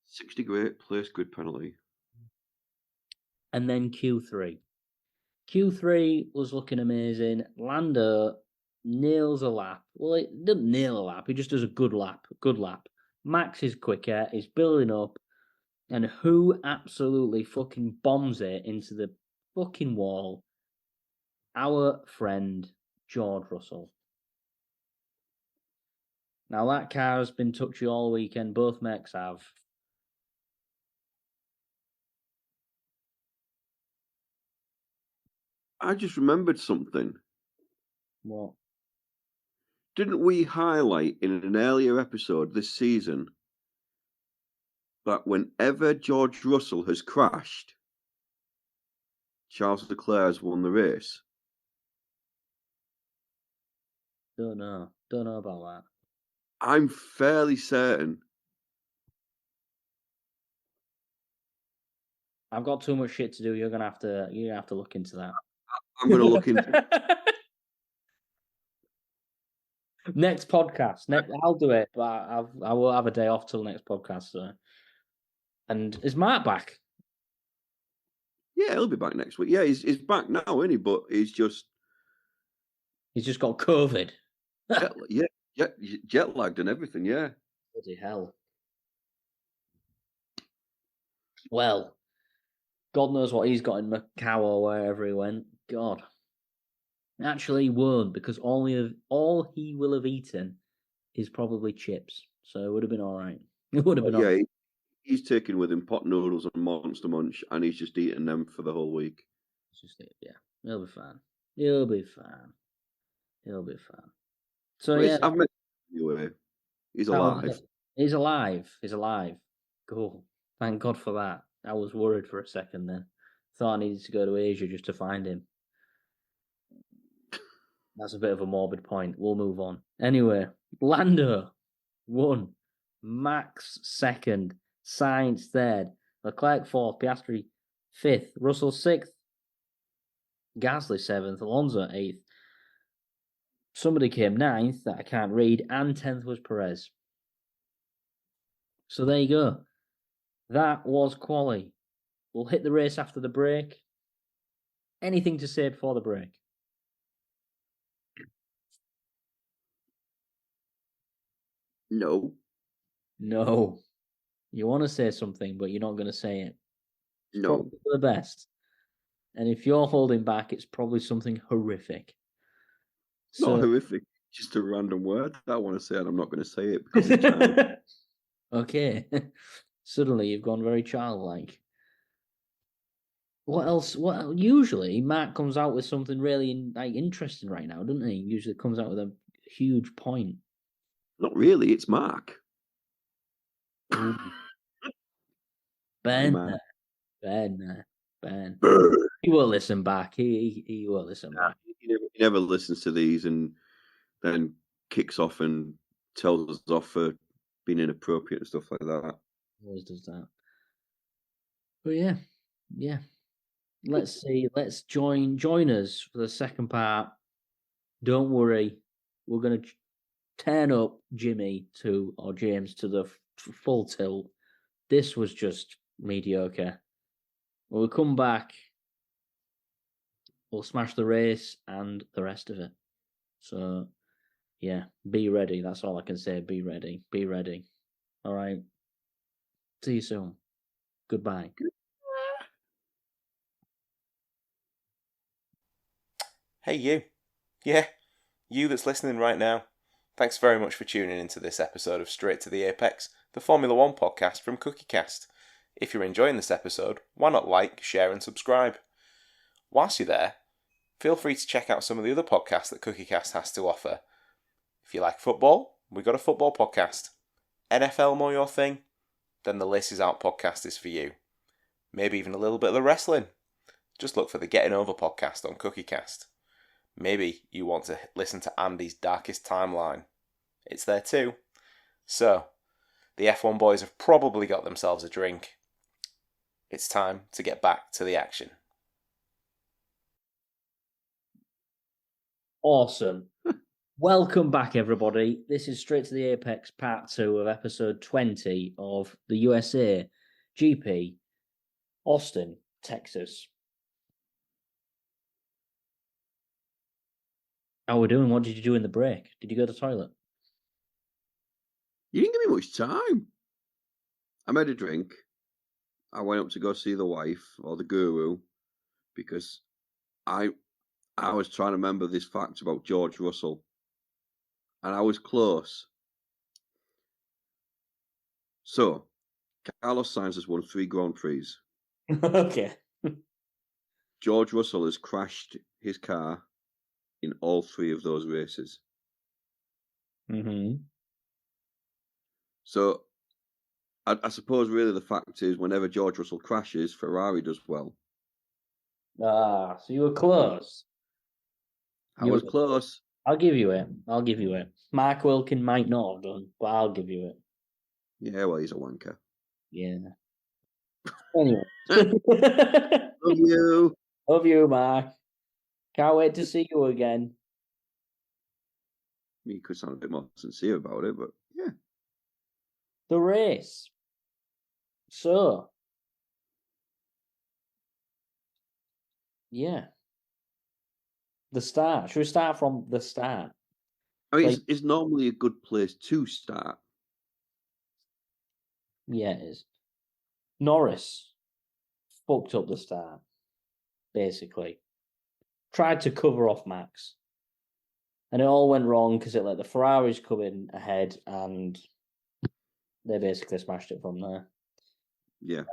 S3: 60 great place grid penalty.
S2: And then Q3. Q3 was looking amazing. Lando nails a lap. Well, he didn't nail a lap. He just does a good lap. Max is quicker. He's building up. And who absolutely fucking bombs it into the fucking wall? Our friend, George Russell. Now, that car has been touchy all weekend. Both mechs have.
S3: I just remembered something.
S2: What?
S3: Didn't we highlight in an earlier episode this season that whenever George Russell has crashed, Charles Leclerc has won the race?
S2: Don't know about that.
S3: I'm fairly certain.
S2: I've got too much shit to do. You're gonna have to look into that.
S3: I'm gonna look into
S2: next podcast. I'll do it, but I will have a day off till next podcast. So. And is Mark back?
S3: Yeah, he'll be back next week. Yeah, he's back now, isn't he? But he's just
S2: got COVID.
S3: jet lagged and everything. Yeah.
S2: Bloody hell. Well, God knows what he's got in Macau or wherever he went. God. Actually, he won't, because all he will have eaten is probably chips. So it would have been all right. It would have been all right.
S3: He's taking with him pot noodles and Monster Munch, and he's just eating them for the whole week.
S2: He'll be fine. He'll be fine. So
S3: well, I've met him anyway. He's alive.
S2: He's alive. Cool. Thank God for that. I was worried for a second then. Thought I needed to go to Asia just to find him. That's a bit of a morbid point. We'll move on. Anyway, Lando won. Max second. Sainz third. Leclerc fourth. Piastri fifth. Russell sixth. Gasly 7th, Alonso 8th. Somebody came 9th that I can't read, and 10th was Perez. So there you go. That was quali. We'll hit the race after the break. Anything to say before the break?
S3: No.
S2: No. You want to say something, but you're not going to say it. It's
S3: No.
S2: probably for the best. And if you're holding back, it's probably something horrific.
S3: Not horrific. Just a random word that I want to say, and I'm not going to say it because it's child.
S2: Okay. Suddenly you've gone very childlike. What else? Usually Mark comes out with something really interesting right now, doesn't he? Usually comes out with a huge point.
S3: Not really. It's Mark.
S2: Ben. He will listen back. He will listen back.
S3: He never listens to these and then kicks off and tells us off for being inappropriate and stuff like that.
S2: Always does that. But yeah. Let's see. Let's join us for the second part. Don't worry, we're going to turn up James to the full tilt. This was just mediocre. We'll come back. We'll smash the race and the rest of it. So, yeah, be ready. That's all I can say. Be ready. Be ready. All right. See you soon. Goodbye.
S4: Hey, you. Yeah, you that's listening right now. Thanks very much for tuning into this episode of Straight to the Apex, the Formula One podcast from CookieCast. If you're enjoying this episode, why not like, share and subscribe? Whilst you're there, feel free to check out some of the other podcasts that CookieCast has to offer. If you like football, we've got a football podcast. NFL more your thing? Then the Laces Out podcast is for you. Maybe even a little bit of the wrestling. Just look for the Getting Over podcast on CookieCast. Maybe you want to listen to Andy's Darkest Timeline. It's there too. So, the F1 boys have probably got themselves a drink. It's time to get back to the action.
S2: Awesome. Welcome back, everybody. This is Straight to the Apex Part 2 of Episode 20 of the USA GP, Austin, Texas. How are we doing? What did you do in the break? Did you go to the toilet?
S3: You didn't give me much time. I made a drink. I went up to go see the wife or the guru because I was trying to remember this fact about George Russell. And I was close. So, Carlos Sainz has won 3 Grand Prix.
S2: Okay.
S3: George Russell has crashed his car in all 3 of those races.
S2: Mm-hmm.
S3: So, I suppose really the fact is whenever George Russell crashes, Ferrari does well.
S2: Ah, so you were close.
S3: I was close.
S2: I'll give you it. Mark Wilkin might not have done, but I'll give you it.
S3: Yeah, well, he's a wanker.
S2: Yeah. Anyway.
S3: Love you.
S2: Love you, Mark. Can't wait to see you again.
S3: You could sound a bit more sincere about it, but yeah.
S2: The race. So. Yeah. The start. Should we start from the start?
S3: I mean, it's normally a good place to start.
S2: Yeah, it is. Norris fucked up the start, basically. Tried to cover off Max. And it all went wrong because it let the Ferraris come in ahead and they basically smashed it from there.
S3: Yeah.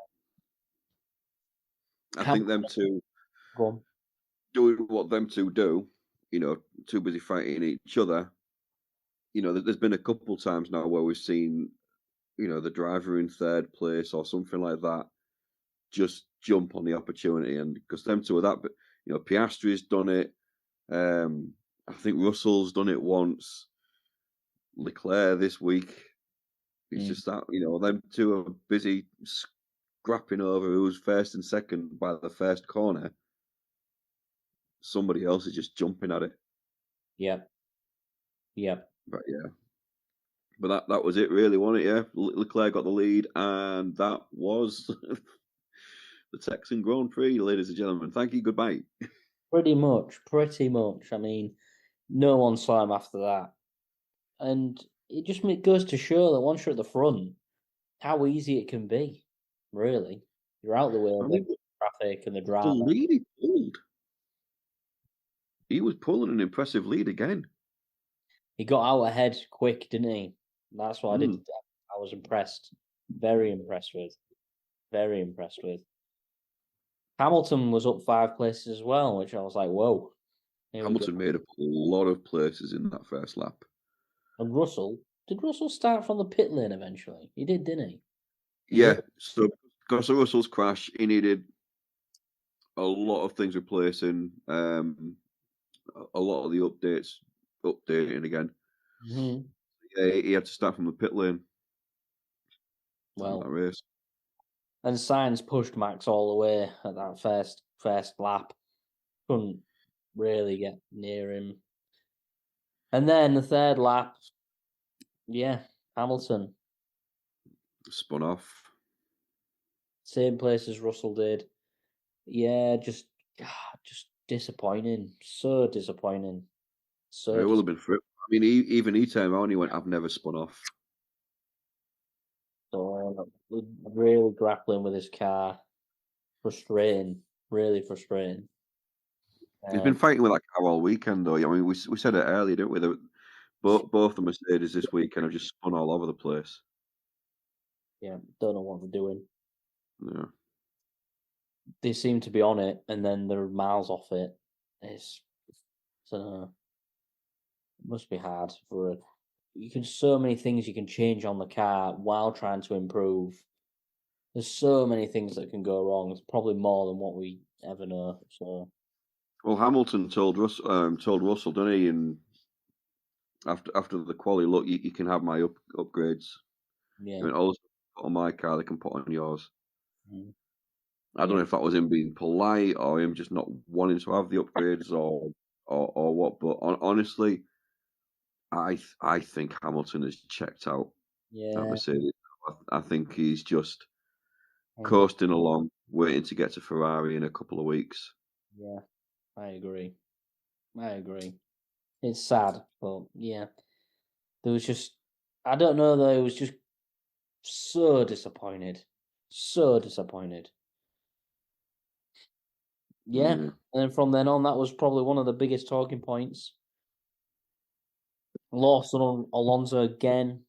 S3: I think them two
S2: Go on.
S3: doing what them two do, too busy fighting each other. There's been a couple times now where we've seen, the driver in 3rd place or something like that just jump on the opportunity. And because them two are that, but, Piastri's done it. I think Russell's done it once. Leclerc this week. It's just that, them two are busy scrapping over who's first and second by the first corner. somebody else is just jumping at it.
S2: Yep.
S3: But yeah. But that was it, really, wasn't it? Yeah, Leclerc got the lead, and that was the Texan Grand Prix, ladies and gentlemen. Thank you. Goodbye.
S2: Pretty much. I mean, no one saw him after that. And it just goes to show that once you're at the front, how easy it can be, really. You're out of the way of the traffic and the
S3: The
S2: drama.
S3: lead he pulled. He was pulling an impressive lead again.
S2: He got out ahead quick, didn't he? That's what I was impressed. Very impressed with. Hamilton was up 5 places as well, which I was like, whoa.
S3: Hamilton made up a lot of places in that first lap.
S2: And did Russell start from the pit lane eventually? He did, didn't he?
S3: Yeah, so because of Russell's crash, he needed a lot of things replacing, a lot of the updating again.
S2: Mm-hmm.
S3: Yeah, he had to start from the pit lane.
S2: Well,
S3: that race.
S2: And Sainz pushed Max all the way at that first lap. Couldn't really get near him. And then the third lap, Hamilton.
S3: Spun off.
S2: Same place as Russell did. Yeah, just disappointing. So disappointing.
S3: It will have been for it. I mean, even he turned around and he went, I've never spun off.
S2: So really grappling with his car. Frustrating. Really frustrating.
S3: He's been fighting with that car all weekend, though. I mean, we said it earlier, didn't we? Both the Mercedes this weekend have just spun all over the place.
S2: Yeah, don't know what they're doing.
S3: Yeah.
S2: They seem to be on it, and then they're miles off it. It must be hard for so many things you can change on the car while trying to improve. There's so many things that can go wrong. It's probably more than what we ever know. So,
S3: well, Hamilton told Russell, didn't he? And after the quali, look, you can have my upgrades.
S2: yeah.
S3: I mean, all put on my car, they can put on yours.
S2: Mm.
S3: I don't know if that was him being polite or him just not wanting to have the upgrades or what. But honestly, I think Hamilton has checked out.
S2: Yeah.
S3: Mercedes. I think he's just coasting along, waiting to get to Ferrari in a couple of weeks.
S2: Yeah, I agree. It's sad, but yeah. There was just, I don't know though, it was just so disappointed. Yeah, and then from then on, that was probably one of the biggest talking points. Lawson on Alonso again.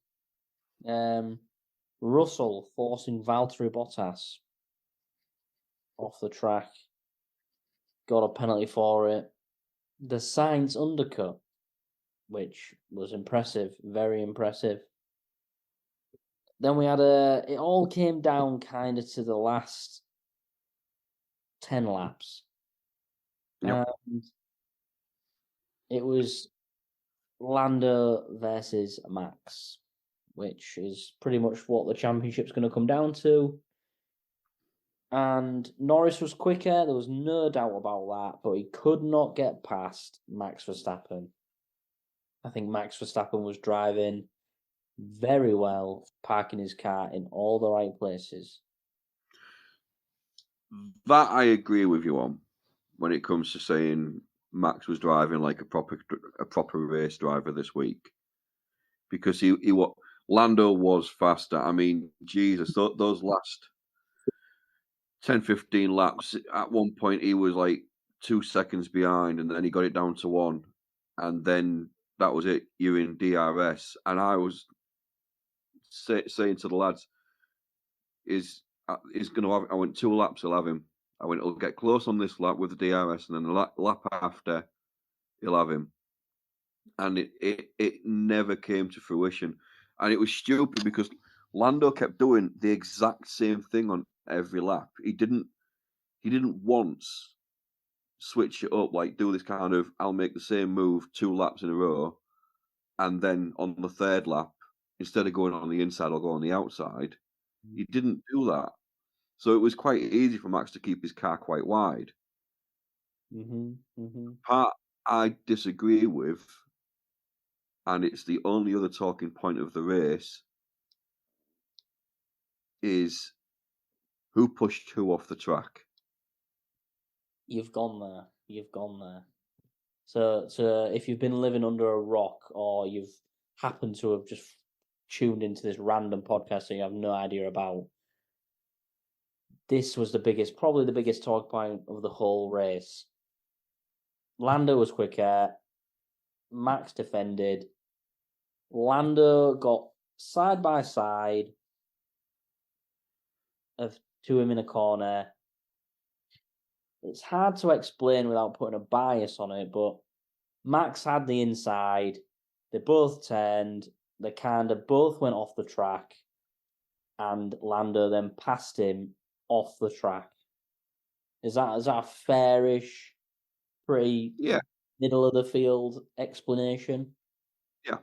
S2: Russell forcing Valtteri Bottas off the track. Got a penalty for it. The Sainz undercut, which was impressive, very impressive. Then we had it all came down kind of to the last 10 laps.
S3: Yep.
S2: And it was Lando versus Max, which is pretty much what the championship's going to come down to. And Norris was quicker, there was no doubt about that, but he could not get past Max Verstappen. I think Max Verstappen was driving very well, parking his car in all the right places.
S3: That I agree with you on when it comes to saying Max was driving like a proper race driver this week, because Lando was faster. I mean, Jesus, those last 10, 15 laps, at one point he was like 2 seconds behind, and then he got it down to 1, and then that was it. You're in DRS, and I was saying to the lads, is going to have. I went 2 laps, he'll have him. I went, he'll get close on this lap with the DRS, and then the lap after, he'll have him. And it never came to fruition, and it was stupid because Lando kept doing the exact same thing on every lap. He didn't once switch it up, like do this kind of, I'll make the same move 2 laps in a row, and then on the third lap, instead of going on the inside, I'll go on the outside. He didn't do that. So it was quite easy for Max to keep his car quite wide. Part I disagree with, and it's the only other talking point of the race, is who pushed who off the track.
S2: You've gone there. So if you've been living under a rock, or you've happened to have just tuned into this random podcast that you have no idea about, this was probably the biggest talk point of the whole race. Lando was quicker. Max defended. Lando got side by side to him in a corner. It's hard to explain without putting a bias on it, but Max had the inside. They both turned. They kind of both went off the track, and Lando then passed him off the track. Is that a fairish, pretty middle of the field explanation?
S3: Yeah.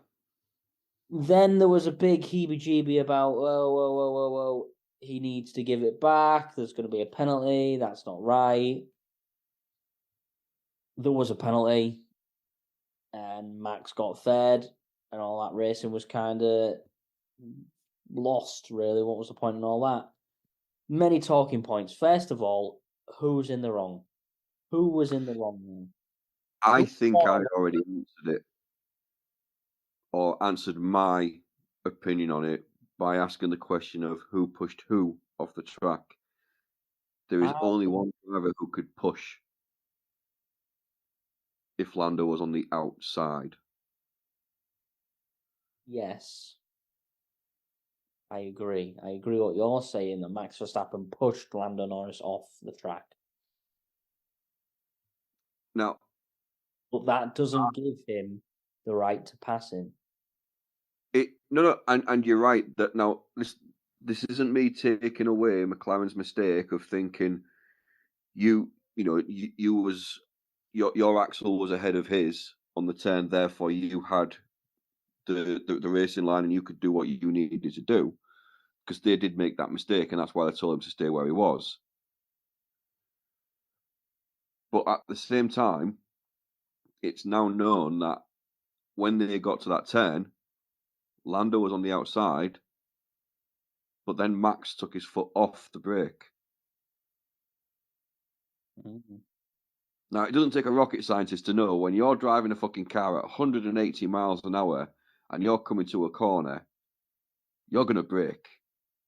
S2: Then there was a big heebie-jeebie about, whoa, he needs to give it back. There's going to be a penalty. That's not right. There was a penalty, and Max got third, and all that racing was kind of lost, really. What was the point in all that? Many talking points. First of all, who's in the wrong? Who was in the wrong?
S3: I think I already answered it, or answered my opinion on it by asking the question of who pushed who off the track. There is only one driver who could push if Lando was on the outside.
S2: Yes. I agree. I agree what you're saying, that Max Verstappen pushed Lando Norris off the track.
S3: Now,
S2: but that doesn't give him the right to pass him.
S3: And you're right that now this isn't me taking away McLaren's mistake of thinking you was your axle was ahead of his on the turn, therefore you had the racing line and you could do what you needed to do, because they did make that mistake, and that's why I told him to stay where he was. But at the same time, it's now known that when they got to that turn, Lando was on the outside, but then Max took his foot off the brake.
S2: Mm-hmm.
S3: Now, it doesn't take a rocket scientist to know when you're driving a fucking car at 180 miles an hour and you're coming to a corner, you're going to brake.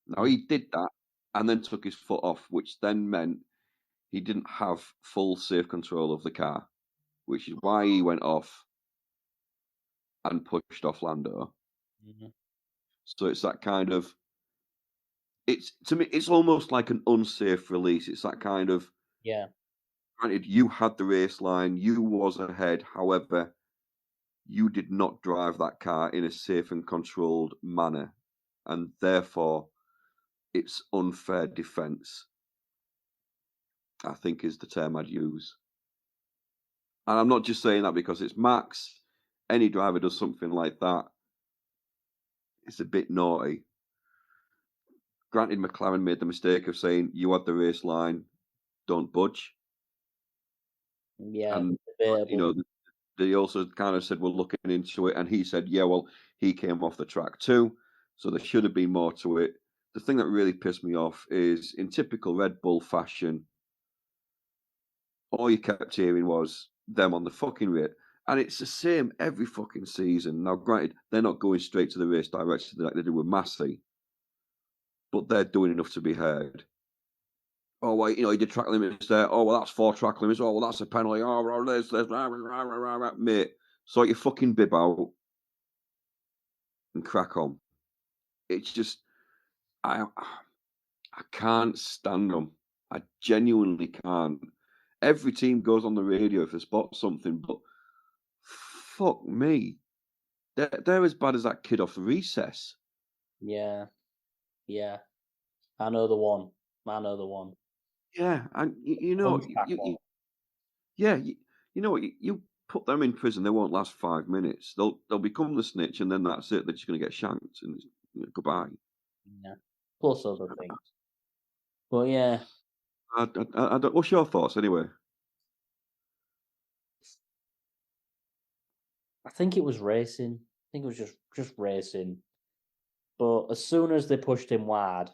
S3: Now, he did that and then took his foot off, which then meant he didn't have full safe control of the car, which is why he went off and pushed off Lando.
S2: Mm-hmm.
S3: So it's that kind of, to me, it's almost like an unsafe release. It's that kind of, granted, you had the race line, you was ahead. However, you did not drive that car in a safe and controlled manner, and therefore, it's unfair defence, I think, is the term I'd use. And I'm not just saying that because it's Max. Any driver does something like that, it's a bit naughty. Granted, McLaren made the mistake of saying, you had the race line, don't budge.
S2: Yeah.
S3: And, they also kind of said, we're looking into it. And he said, yeah, well, he came off the track too. So there should have been more to it. The thing that really pissed me off is, in typical Red Bull fashion, all you kept hearing was them on the fucking rate. And it's the same every fucking season. Now, granted, they're not going straight to the race direction like they do with Massey, but they're doing enough to be heard. Oh, well, he did track limits there. Oh, well, that's 4 track limits. Oh, well, that's a penalty. Oh, well, this, mate. Sort your fucking bib out and crack on. It's just, I can't stand them. I genuinely can't. Every team goes on the radio if they spot something, but fuck me. They're as bad as that kid off the recess.
S2: Yeah. I know the one.
S3: Yeah, and you know what? You put them in prison, they won't last 5 minutes. They'll become the snitch, and then that's it. They're just going to get shanked, and goodbye.
S2: Yeah, plus other things. But yeah,
S3: I don't, what's your thoughts anyway?
S2: I think it was racing. I think it was just racing. But as soon as they pushed him wide,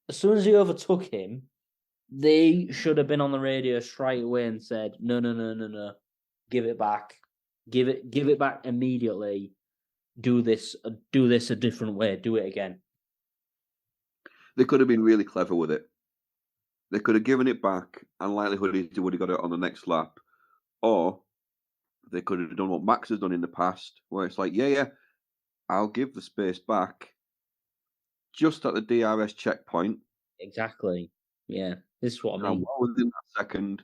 S2: as soon as he overtook him, they should have been on the radio straight away and said, "No, no, no, no, no, give it back, give it back immediately. Do this a different way. Do it again."
S3: They could have been really clever with it. They could have given it back, and likelihood is they would have got it on the next lap. Or they could have done what Max has done in the past, where it's like, yeah, I'll give the space back just at the DRS checkpoint.
S2: Exactly. Yeah, this is what I mean.
S3: Well within that second,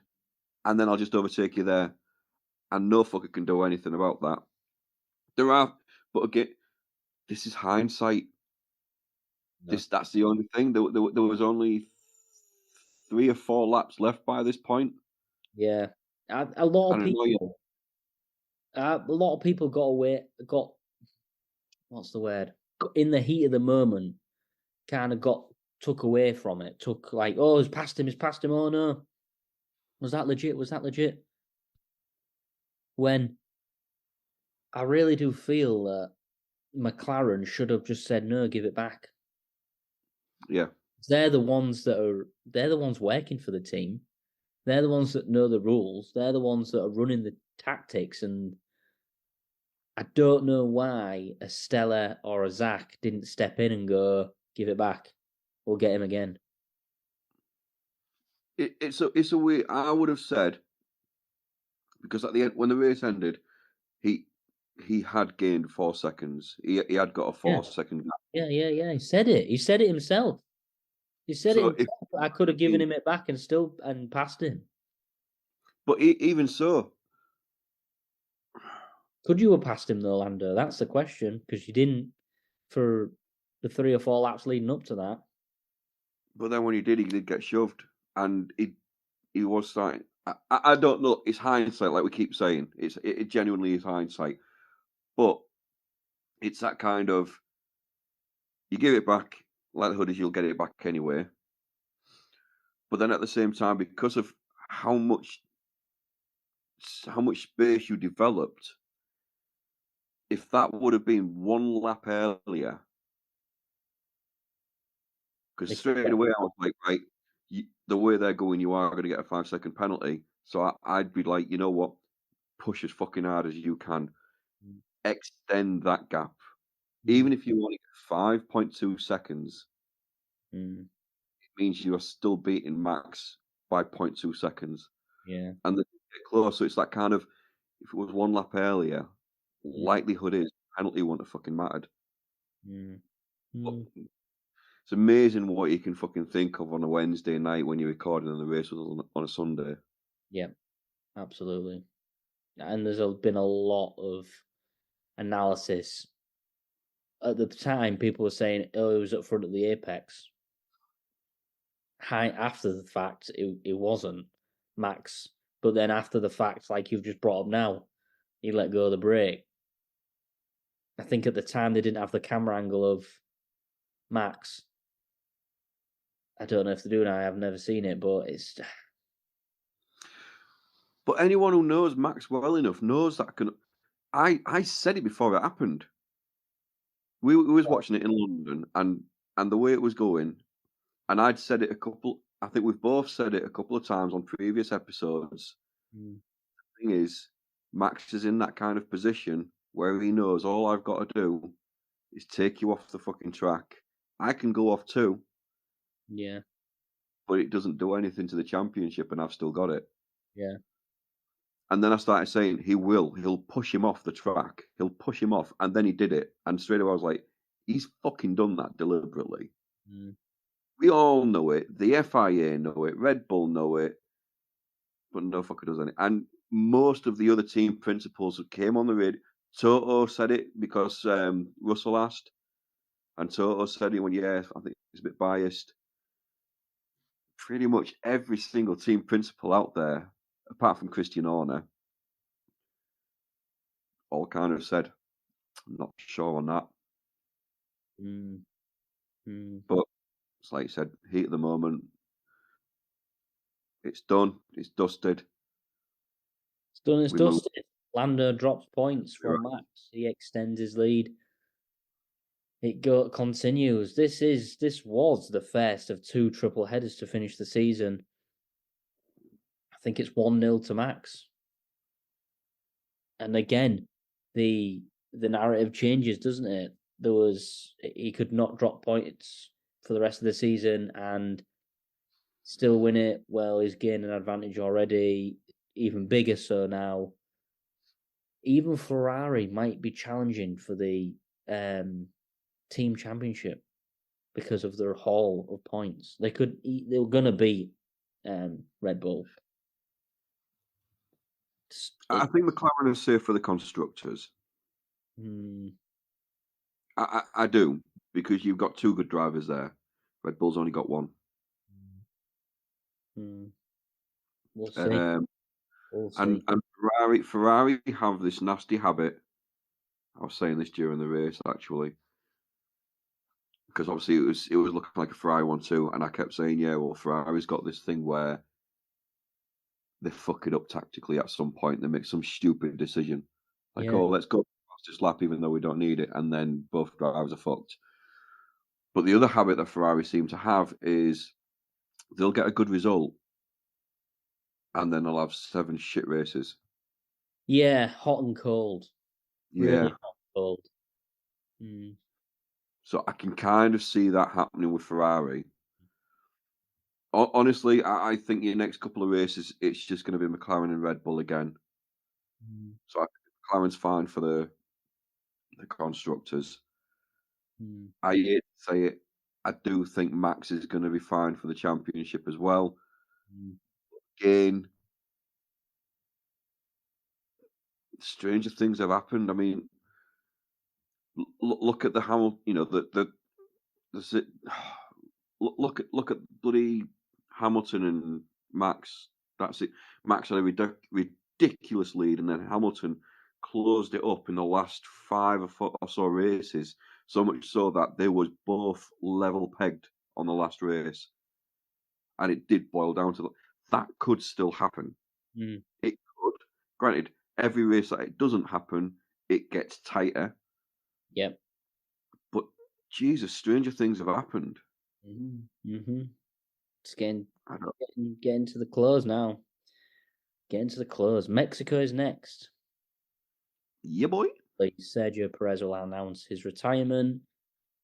S3: and then I'll just overtake you there. And no fucker can do anything about that. But again, this is hindsight.
S2: No.
S3: That's the only thing. There was only 3 or 4 laps left by this point.
S2: Yeah, a lot of people. A lot of people got what's the word? In the heat of the moment, kind of took away from it. Took like, oh, he's past him. Oh no, was that legit? When I really do feel that McLaren should have just said no, give it back.
S3: Yeah,
S2: they're the ones working for the team. They're the ones that know the rules. They're the ones that are running the tactics, and I don't know why a Stella or a Zach didn't step in and go, give it back. We'll get him again.
S3: it's a way. I would have said, because at the end, when the race ended, he had gained 4 seconds. He had got a 4-second gap.
S2: Yeah. He said it. He said it himself. I could have given him it back and passed him.
S3: But even so,
S2: could you have passed him though, Lando? That's the question, because you didn't for the 3 or 4 laps leading up to that.
S3: But then when he did get shoved, and he was starting. I don't know. It's hindsight, like we keep saying. It genuinely is hindsight, but it's that kind of, you give it back. Likelihood is you'll get it back anyway. But then at the same time, because of how much space you developed, if that would have been 1 lap earlier, because straight away I was like, right, the way they're going, you are going to get a 5-second penalty. So I'd be like, you know what, push as fucking hard as you can, extend that gap, even if you only get 5.2 seconds. It means you are still beating Max by 0.2 seconds.
S2: Yeah,
S3: and they get close. So it's that kind of, if it was 1 lap earlier, likelihood is penalty wouldn't have fucking mattered. It's amazing what you can fucking think of on a Wednesday night when you're recording and the race was on a Sunday.
S2: Yeah, absolutely. And there's been a lot of analysis. At the time, people were saying, oh, it was at front of the apex. After the fact, it wasn't Max. But then after the fact, like you've just brought up now, he let go of the brake. I think at the time they didn't have the camera angle of Max. I don't know if they do now. I've never seen it, but it's.
S3: But anyone who knows Max well enough knows that I said it before it happened. We was watching it in London, and the way it was going, and I'd said it I think we've both said it a couple of times on previous episodes. The thing is, Max is in that kind of position where he knows all I've got to do is take you off the fucking track. I can go off too.
S2: Yeah.
S3: But it doesn't do anything to the championship, and I've still got it.
S2: Yeah.
S3: And then I started saying, he'll push him off the track. He'll push him off. And then he did it. And straight away I was like, he's fucking done that deliberately. We all know it. The FIA know it. Red Bull know it. But no fucker does anything. And most of the other team principals that came on the radio, Toto said it because Russell asked. And Toto said it when, yeah, I think he's a bit biased. Pretty much every single team principal out there, apart from Christian Horner, all kind of said, I'm not sure on that. But it's like you said, heat of the moment. It's done. It's dusted.
S2: Done and
S3: We move.
S2: dusted. Lando drops points
S3: You're
S2: from Max. He extends his lead. It continues. This was the first of 2 triple headers to finish the season. I think it's 1-0 to Max. And again, the narrative changes, doesn't it? He could not drop points for the rest of the season and still win it. Well, he's gained an advantage already, even bigger so now. Even Ferrari might be challenging for the team championship because of their haul of points. They were gonna beat Red Bull.
S3: I think McLaren is safe for the constructors. I do, because you've got 2 good drivers there. Red Bull's only got 1.
S2: We'll see.
S3: And Ferrari have this nasty habit. I was saying this during the race, actually, because obviously it was looking like a Ferrari 1-2, and I kept saying, yeah, well, Ferrari's got this thing where they fuck it up tactically at some point. They make some stupid decision, like, oh, let's go fastest lap, even though we don't need it, and then both drivers are fucked. But the other habit that Ferrari seem to have is they'll get a good result, and then they'll have 7 shit races.
S2: Yeah, hot and cold.
S3: Yeah.
S2: Really hot and cold.
S3: So I can kind of see that happening with Ferrari. Honestly, I think your next couple of races, it's just going to be McLaren and Red Bull again. So I think McLaren's fine for the constructors. I hate to say it, I do think Max is going to be fine for the championship as well. Again, stranger things have happened. I mean, look at the Hamilton. You know, look at bloody Hamilton and Max. That's it. Max had a ridiculous lead, and then Hamilton closed it up in the last 5 or so races. So much so that they was both level pegged on the last race, and it did boil down to that could still happen. It could. Granted, every race that it doesn't happen, it gets tighter.
S2: Yep.
S3: But Jesus, stranger things have happened.
S2: It's getting to the close now. Getting to the close. Mexico is next.
S3: Yeah, boy.
S2: Sergio Perez will announce his retirement,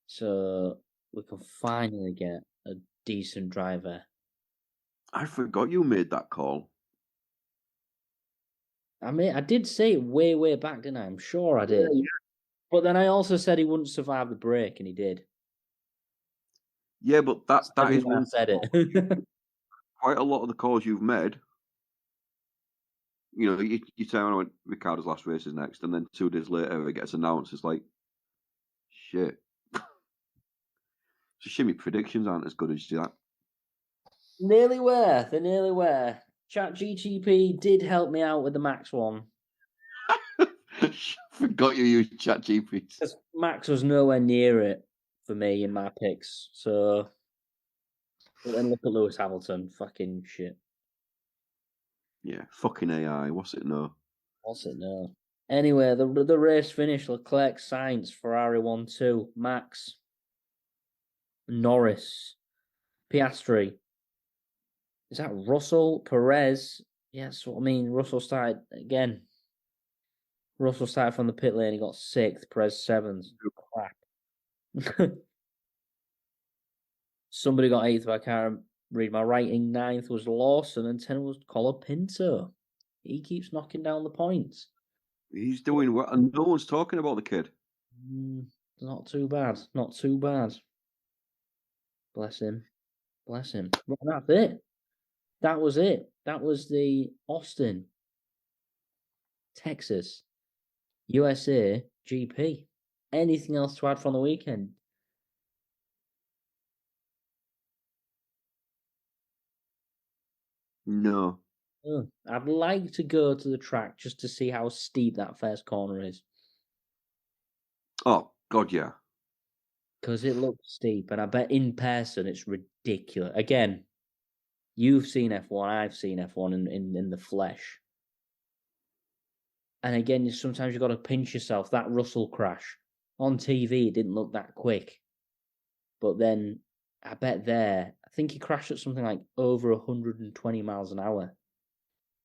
S2: so we can finally get a decent driver.
S3: I forgot you made that call.
S2: I did say it way back, didn't I? I'm sure I did. Yeah. But then I also said he wouldn't survive the break, and he did.
S3: Yeah, but that is
S2: when I said it.
S3: Quite a lot of the calls you've made. You know, you turn around, Ricciardo's last race is next, and then 2 days later it gets announced. It's like, shit. So shimmy predictions aren't as good as that.
S2: Nearly were. They nearly were. ChatGPT did help me out with the Max one.
S3: Forgot you used ChatGPT.
S2: Max was nowhere near it for me in my picks. So, but then look at Lewis Hamilton. Fucking shit.
S3: Yeah, fucking AI. What's it know?
S2: Anyway, the race finished. Leclerc, Sainz, Ferrari 1-2, Max, Norris, Piastri. Is that Russell, Perez? Yeah, that's what I mean. Russell started again. Russell started from the pit lane. He got 6th. Perez 7th. Crap. Somebody got 8th, but I can't read my writing. 9th was Lawson, and 10th was Colapinto. He keeps knocking down the points.
S3: He's doing well, and no one's talking about the kid.
S2: Not too bad. Not too bad. Bless him. Well, that's it. That was it. That was the Austin, Texas, USA GP. Anything else to add from the weekend?
S3: No.
S2: I'd like to go to the track just to see how steep that first corner is.
S3: Oh, God, yeah.
S2: Because it looks steep, and I bet in person it's ridiculous. Again, you've seen F1, I've seen F1 in the flesh. And again, sometimes you've got to pinch yourself. That Russell crash on TV, it didn't look that quick. But then I bet I think he crashed at something like over 120 miles an hour.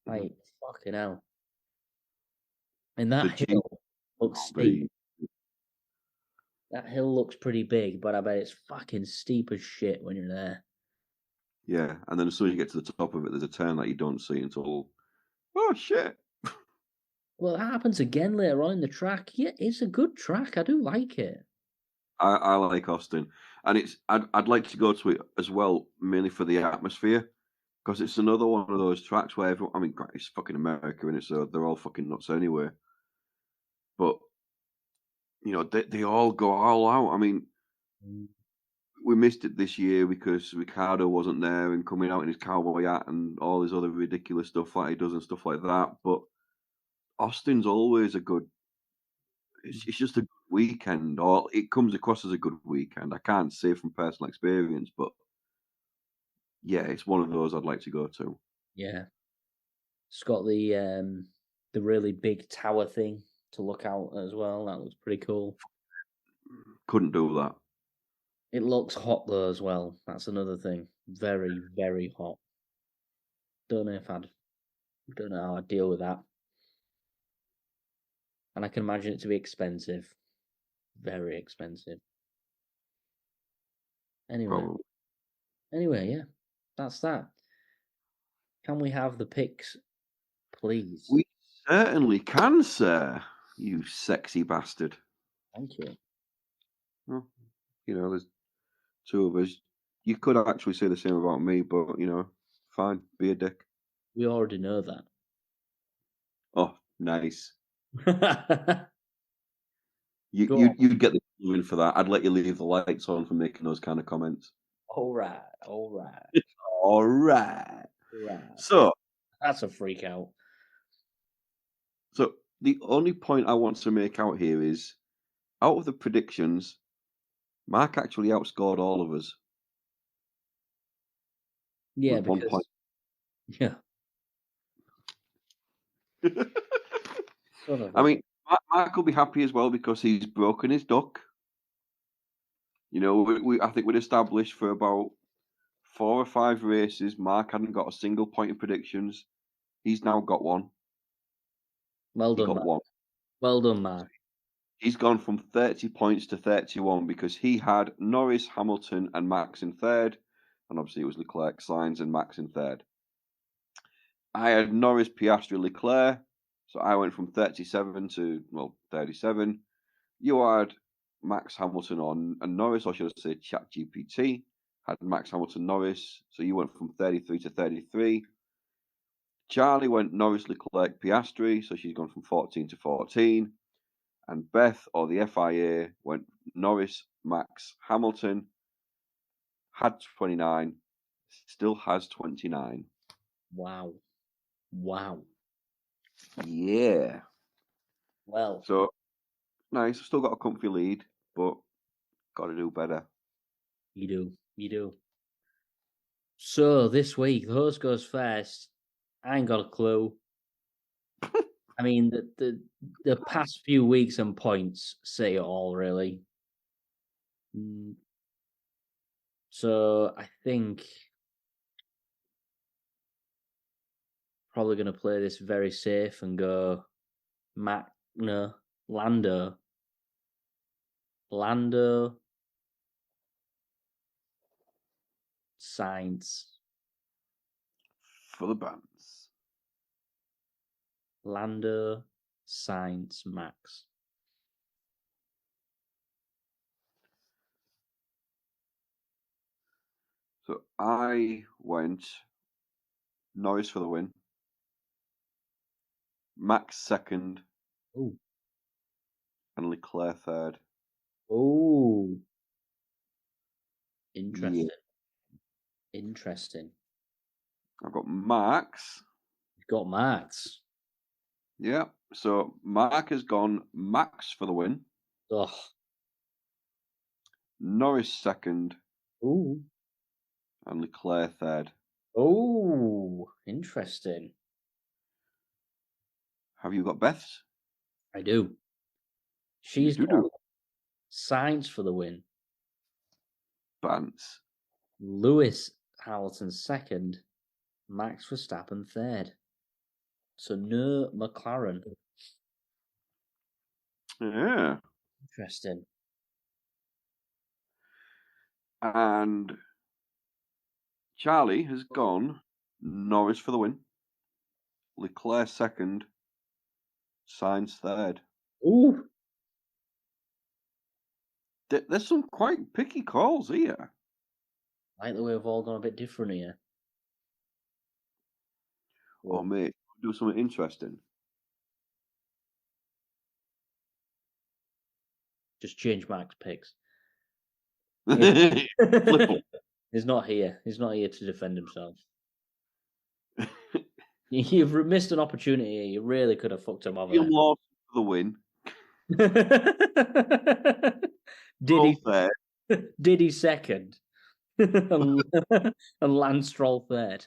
S2: Like, fucking hell. And that
S3: The
S2: hill looks
S3: G-
S2: steep. That hill looks pretty big, but I bet it's fucking steep as shit when you're there.
S3: Yeah, and then as soon as you get to the top of it, there's a turn that you don't see until, oh shit.
S2: Well, that happens again later on in the track. Yeah, it's a good track. I do like it.
S3: I like Austin, and I'd like to go to it as well, mainly for the atmosphere, because it's another one of those tracks where everyone, I mean, it's fucking America, in it, so they're all fucking nuts anyway. But you know, they all go all out. I mean, we missed it this year because Ricardo wasn't there and coming out in his cowboy hat and all his other ridiculous stuff that he does and stuff like that. But Austin's always a good. It's just a good weekend, or it comes across as a good weekend. I can't say from personal experience, but yeah, it's one of those I'd like to go to.
S2: Yeah. It's got the really big tower thing to look out as well. That looks pretty cool.
S3: Couldn't do that.
S2: It looks hot though as well. That's another thing. Very, very hot. Don't know how I'd deal with that. And I can imagine it to be expensive. Very expensive. Anyway.
S3: Probably.
S2: Anyway, yeah. That's that. Can we have the picks, please?
S3: We certainly can, sir. You sexy bastard.
S2: Thank you.
S3: Well, you know, there's two of us. You could actually say the same about me, but you know, fine, be a dick.
S2: We already know that.
S3: Oh, nice.
S2: Go
S3: You'd get the win for that. I'd let you leave the lights on for making those kind of comments.
S2: All right.
S3: All right. So
S2: That's a freak out.
S3: So the only point I want to make out here is, out of the predictions, Mark actually outscored all of us.
S2: Yeah,
S3: with 1
S2: because
S3: point.
S2: yeah. Son of
S3: I
S2: a
S3: mean, Mark will be happy as well because he's broken his duck. You know, I think we'd established for about 4 or 5 races, Mark hadn't got a single point in predictions. He's now got one.
S2: Well
S3: He
S2: done,
S3: got
S2: Mark.
S3: one.
S2: Well done, Mark.
S3: He's gone from 30 points to 31 because he had Norris, Hamilton, and Max in third. And obviously it was Leclerc, Sainz, and Max in third. I had Norris, Piastri, Leclerc. So I went from 37 to, 37. You had Max Hamilton and Norris, or should I say ChatGPT, had Max Hamilton, Norris. So you went from 33 to 33. Charlie went Norris, Leclerc, Piastri. So she's gone from 14 to 14. And Beth, or the FIA, went Norris, Max, Hamilton, had 29, still has 29.
S2: Wow.
S3: Yeah.
S2: Well,
S3: So, nice. Still got a comfy lead, but got to do better.
S2: you do. So this week, the host goes first. I ain't got a clue. I mean, the past few weeks and points say it all, really. So I think probably going to play this very safe and go Lando, Sainz.
S3: For the bands.
S2: Lando, Sainz, Max.
S3: So I went Norris for the win. Max second.
S2: Ooh.
S3: And Leclerc third.
S2: Oh. Interesting.
S3: Yeah.
S2: Interesting.
S3: I've got Max.
S2: You've got Max.
S3: Yeah. So Mark has gone Max for the win.
S2: Ugh.
S3: Norris second.
S2: Ooh.
S3: And Leclerc third.
S2: Oh, interesting.
S3: Have you got Beth's?
S2: I do. She's
S3: You
S2: got
S3: do.
S2: Sainz for the win.
S3: Bants.
S2: Lewis Hamilton second. Max Verstappen third. So no McLaren.
S3: Yeah.
S2: Interesting.
S3: And Charlie has gone Norris for the win. Leclerc second. Sainz third.
S2: Ooh.
S3: There's some quite picky calls here.
S2: I like the way we've all gone a bit different here.
S3: Oh, mate, do something interesting.
S2: Just change Mark's picks.
S3: Flip 'em.
S2: He's not here. He's not here to defend himself. You've missed an opportunity. You really could have fucked him over.
S3: Liam Lawson for the win.
S2: Did he second? And Lance Stroll third.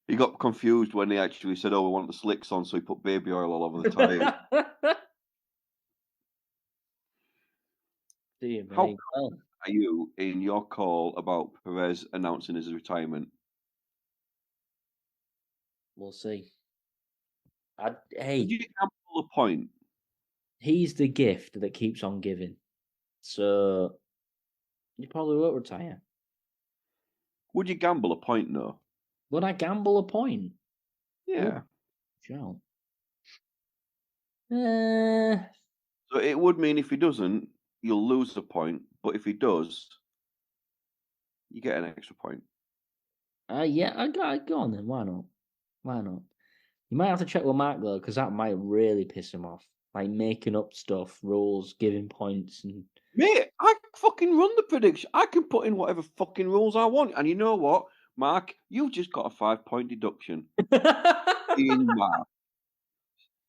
S3: He got confused when they actually said, "Oh, we want the slicks on," so he put baby oil all over the tyres. How confident are you in your call about Perez announcing his retirement?
S2: We'll see.
S3: Did you gamble a point?
S2: He's the gift that keeps on giving. So you probably won't retire.
S3: Would you gamble a point, though?
S2: Would I gamble a point?
S3: Yeah.
S2: Shall.
S3: So it would mean if he doesn't, you'll lose a point. But if he does, you get an extra point.
S2: Yeah, I go on then. Why not? Why not? You might have to check with Mark though, because that might really piss him off. Like making up stuff, rules, giving points, and
S3: Mate, I fucking run the prediction. I can put in whatever fucking rules I want. And you know what, Mark? You've just got a 5-point deduction. Being Mark.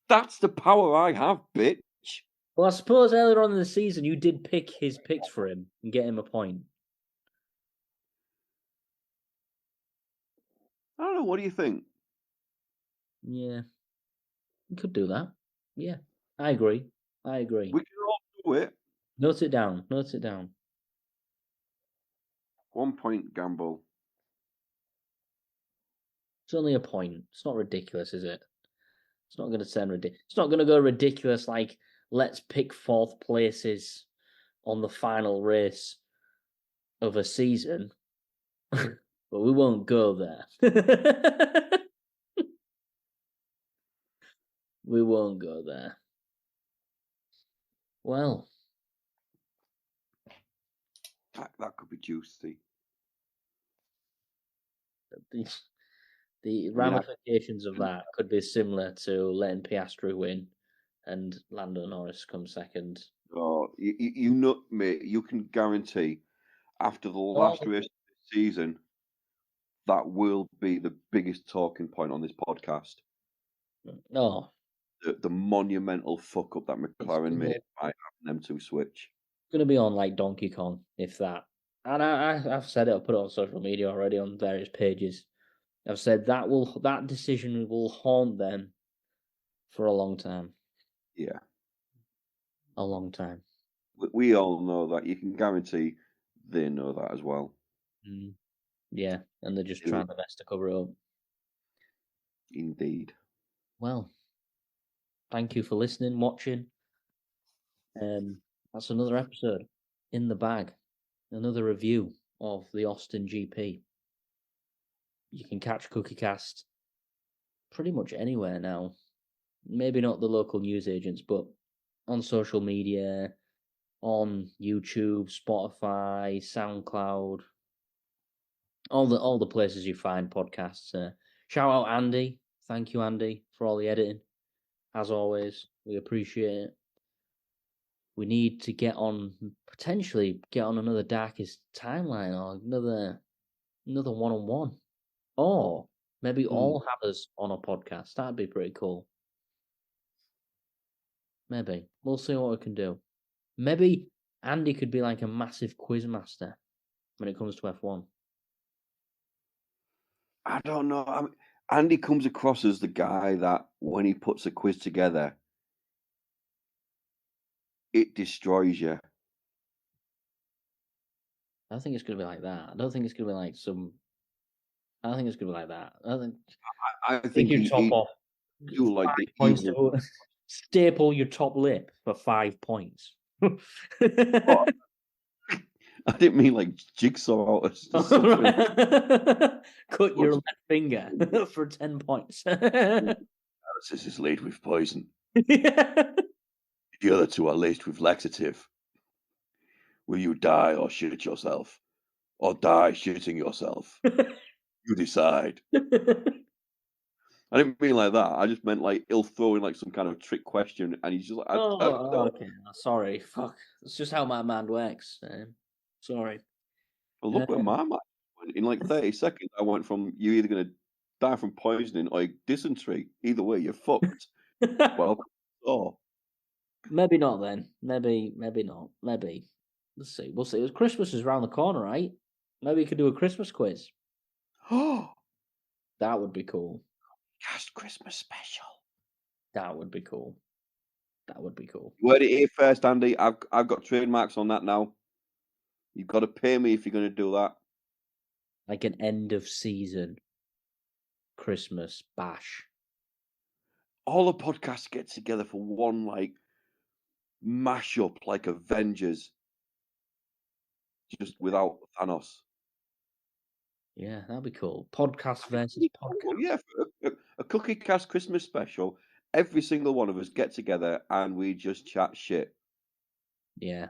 S3: That's the power I have, bitch.
S2: Well, I suppose earlier on in the season you did pick his picks for him and get him a point.
S3: I don't know. What do you think?
S2: Yeah, we could do that. Yeah, I agree.
S3: We can all do it.
S2: Note it down. Note it down.
S3: 1 point gamble.
S2: It's only a point. It's not ridiculous, is it? It's not going to sound ridiculous. It's not going to go ridiculous like let's pick fourth places on the final race of a season. But we won't go there. We won't go there. Well,
S3: That could be juicy.
S2: The ramifications of that could be similar to letting Piastri win and Lando Norris come second.
S3: Oh, you know, mate, you can guarantee after the last race of the season, that will be the biggest talking point on this podcast.
S2: Oh.
S3: The monumental fuck up that McLaren made by having them two switch.
S2: It's going to be on like Donkey Kong, if that. And I've said it, I've put it on social media already on various pages. I've said that decision will haunt them for a long time.
S3: Yeah.
S2: A long time.
S3: We all know that. You can guarantee they know that as well.
S2: Yeah, and they're just trying their best to cover it up.
S3: Indeed.
S2: Well, thank you for listening, watching. That's another episode in the bag. Another review of the Austin GP. You can catch CookieCast pretty much anywhere now. Maybe not the local news agents, but on social media, on YouTube, Spotify, SoundCloud, all the places you find podcasts. Shout out Andy. Thank you, Andy, for all the editing. As always, we appreciate it. We need to potentially get on another Darkest Timeline or another one-on-one. Or maybe all have us on a podcast. That'd be pretty cool. Maybe. We'll see what we can do. Maybe Andy could be like a massive quiz master when it comes to F1.
S3: I don't know. Andy comes across as the guy that when he puts a quiz together, it destroys you.
S2: I don't think it's going to be like that. I don't think it's going to be like some. I don't think it's going to be like that.
S3: I think
S2: you top off.
S3: do like the
S2: Points
S3: evil.
S2: to staple your top lip for 5 points.
S3: What? I didn't mean like jigsaw or something.
S2: Cut your left finger for 10 points.
S3: Analysis is laced with poison.
S2: Yeah.
S3: The other two are laced with laxative. Will you die or shit yourself? Or die shitting yourself? You decide. I didn't mean like that. I just meant like he'll throw in like some kind of trick question and he's just like,
S2: okay. Sorry. Fuck. It's just how my mind works. Sorry.
S3: Well, look where my mind went. In like 30 seconds, I went from you're either going to die from poisoning or dysentery. Either way, you're fucked. Well,
S2: maybe not then. Maybe not. Maybe. Let's see. We'll see. Christmas is around the corner, right? Maybe you could do a Christmas quiz.
S3: Oh,
S2: that would be cool.
S3: Cast Christmas special.
S2: That would be cool. That would be cool.
S3: You heard it here first, Andy. I've got trademarks on that now. You've got to pay me if you're going to do that.
S2: Like an end of season Christmas bash.
S3: All the podcasts get together for one like mashup, like Avengers, just without Thanos.
S2: Yeah, that'd be cool. Podcast versus podcast.
S3: Yeah, a Cookie Cast Christmas special. Every single one of us get together and we just chat shit.
S2: Yeah.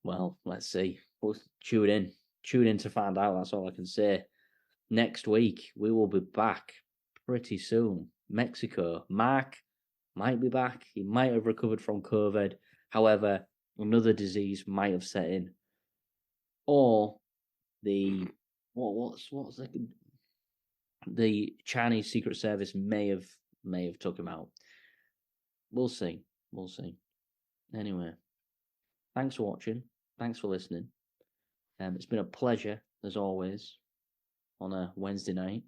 S2: Well, let's see. We'll tune in. Tune in to find out. That's all I can say. Next week, we will be back pretty soon. Mexico. Mark might be back. He might have recovered from COVID. However, another disease might have set in. Or the Chinese Secret Service may have took him out. We'll see. Anyway, thanks for watching. Thanks for listening. It's been a pleasure as always on a Wednesday night,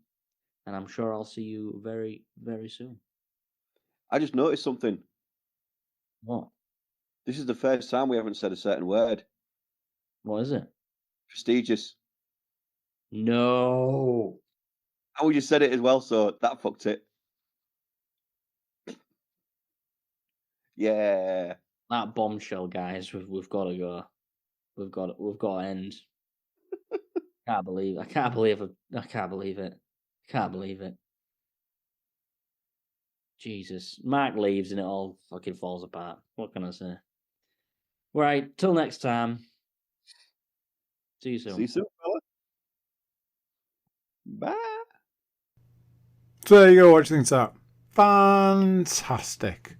S2: and I'm sure I'll see you very, very soon.
S3: I just noticed something.
S2: What?
S3: This is the first time we haven't said a certain word.
S2: What is it?
S3: Prestigious.
S2: No.
S3: And we just said it as well, so that fucked it. Yeah.
S2: That bombshell, guys. We've got to go. We've got to end. I can't believe it. Jesus. Mark leaves and it all fucking falls apart. What can I say? Right, till next time. See you soon.
S3: See you soon, fella. Bye.
S1: So there you go, what do you think of that? Fantastic.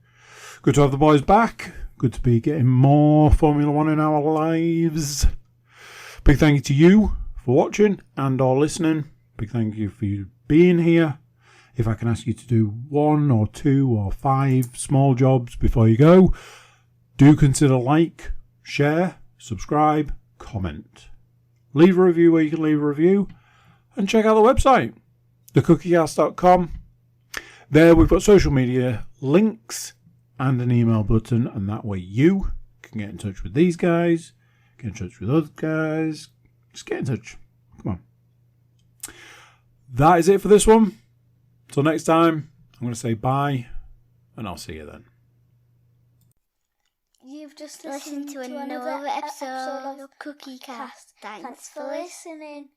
S1: Good to have the boys back. Good to be getting more Formula One in our lives. Big thank you to you for watching and or listening. Big thank you for you being here. If I can ask you to do 1 or 2 or 5 small jobs before you go, do consider like, share, subscribe, comment. Leave a review where you can leave a review. And check out the website, thecookiecast.com. There we've got social media links and an email button, and that way you can get in touch with these guys, get in touch with other guys. Just get in touch. Come on. That is it for this one. Till next time, I'm going to say bye, and I'll see you then.
S5: You've just listened to another episode of Cookie Cast. Thanks for listening.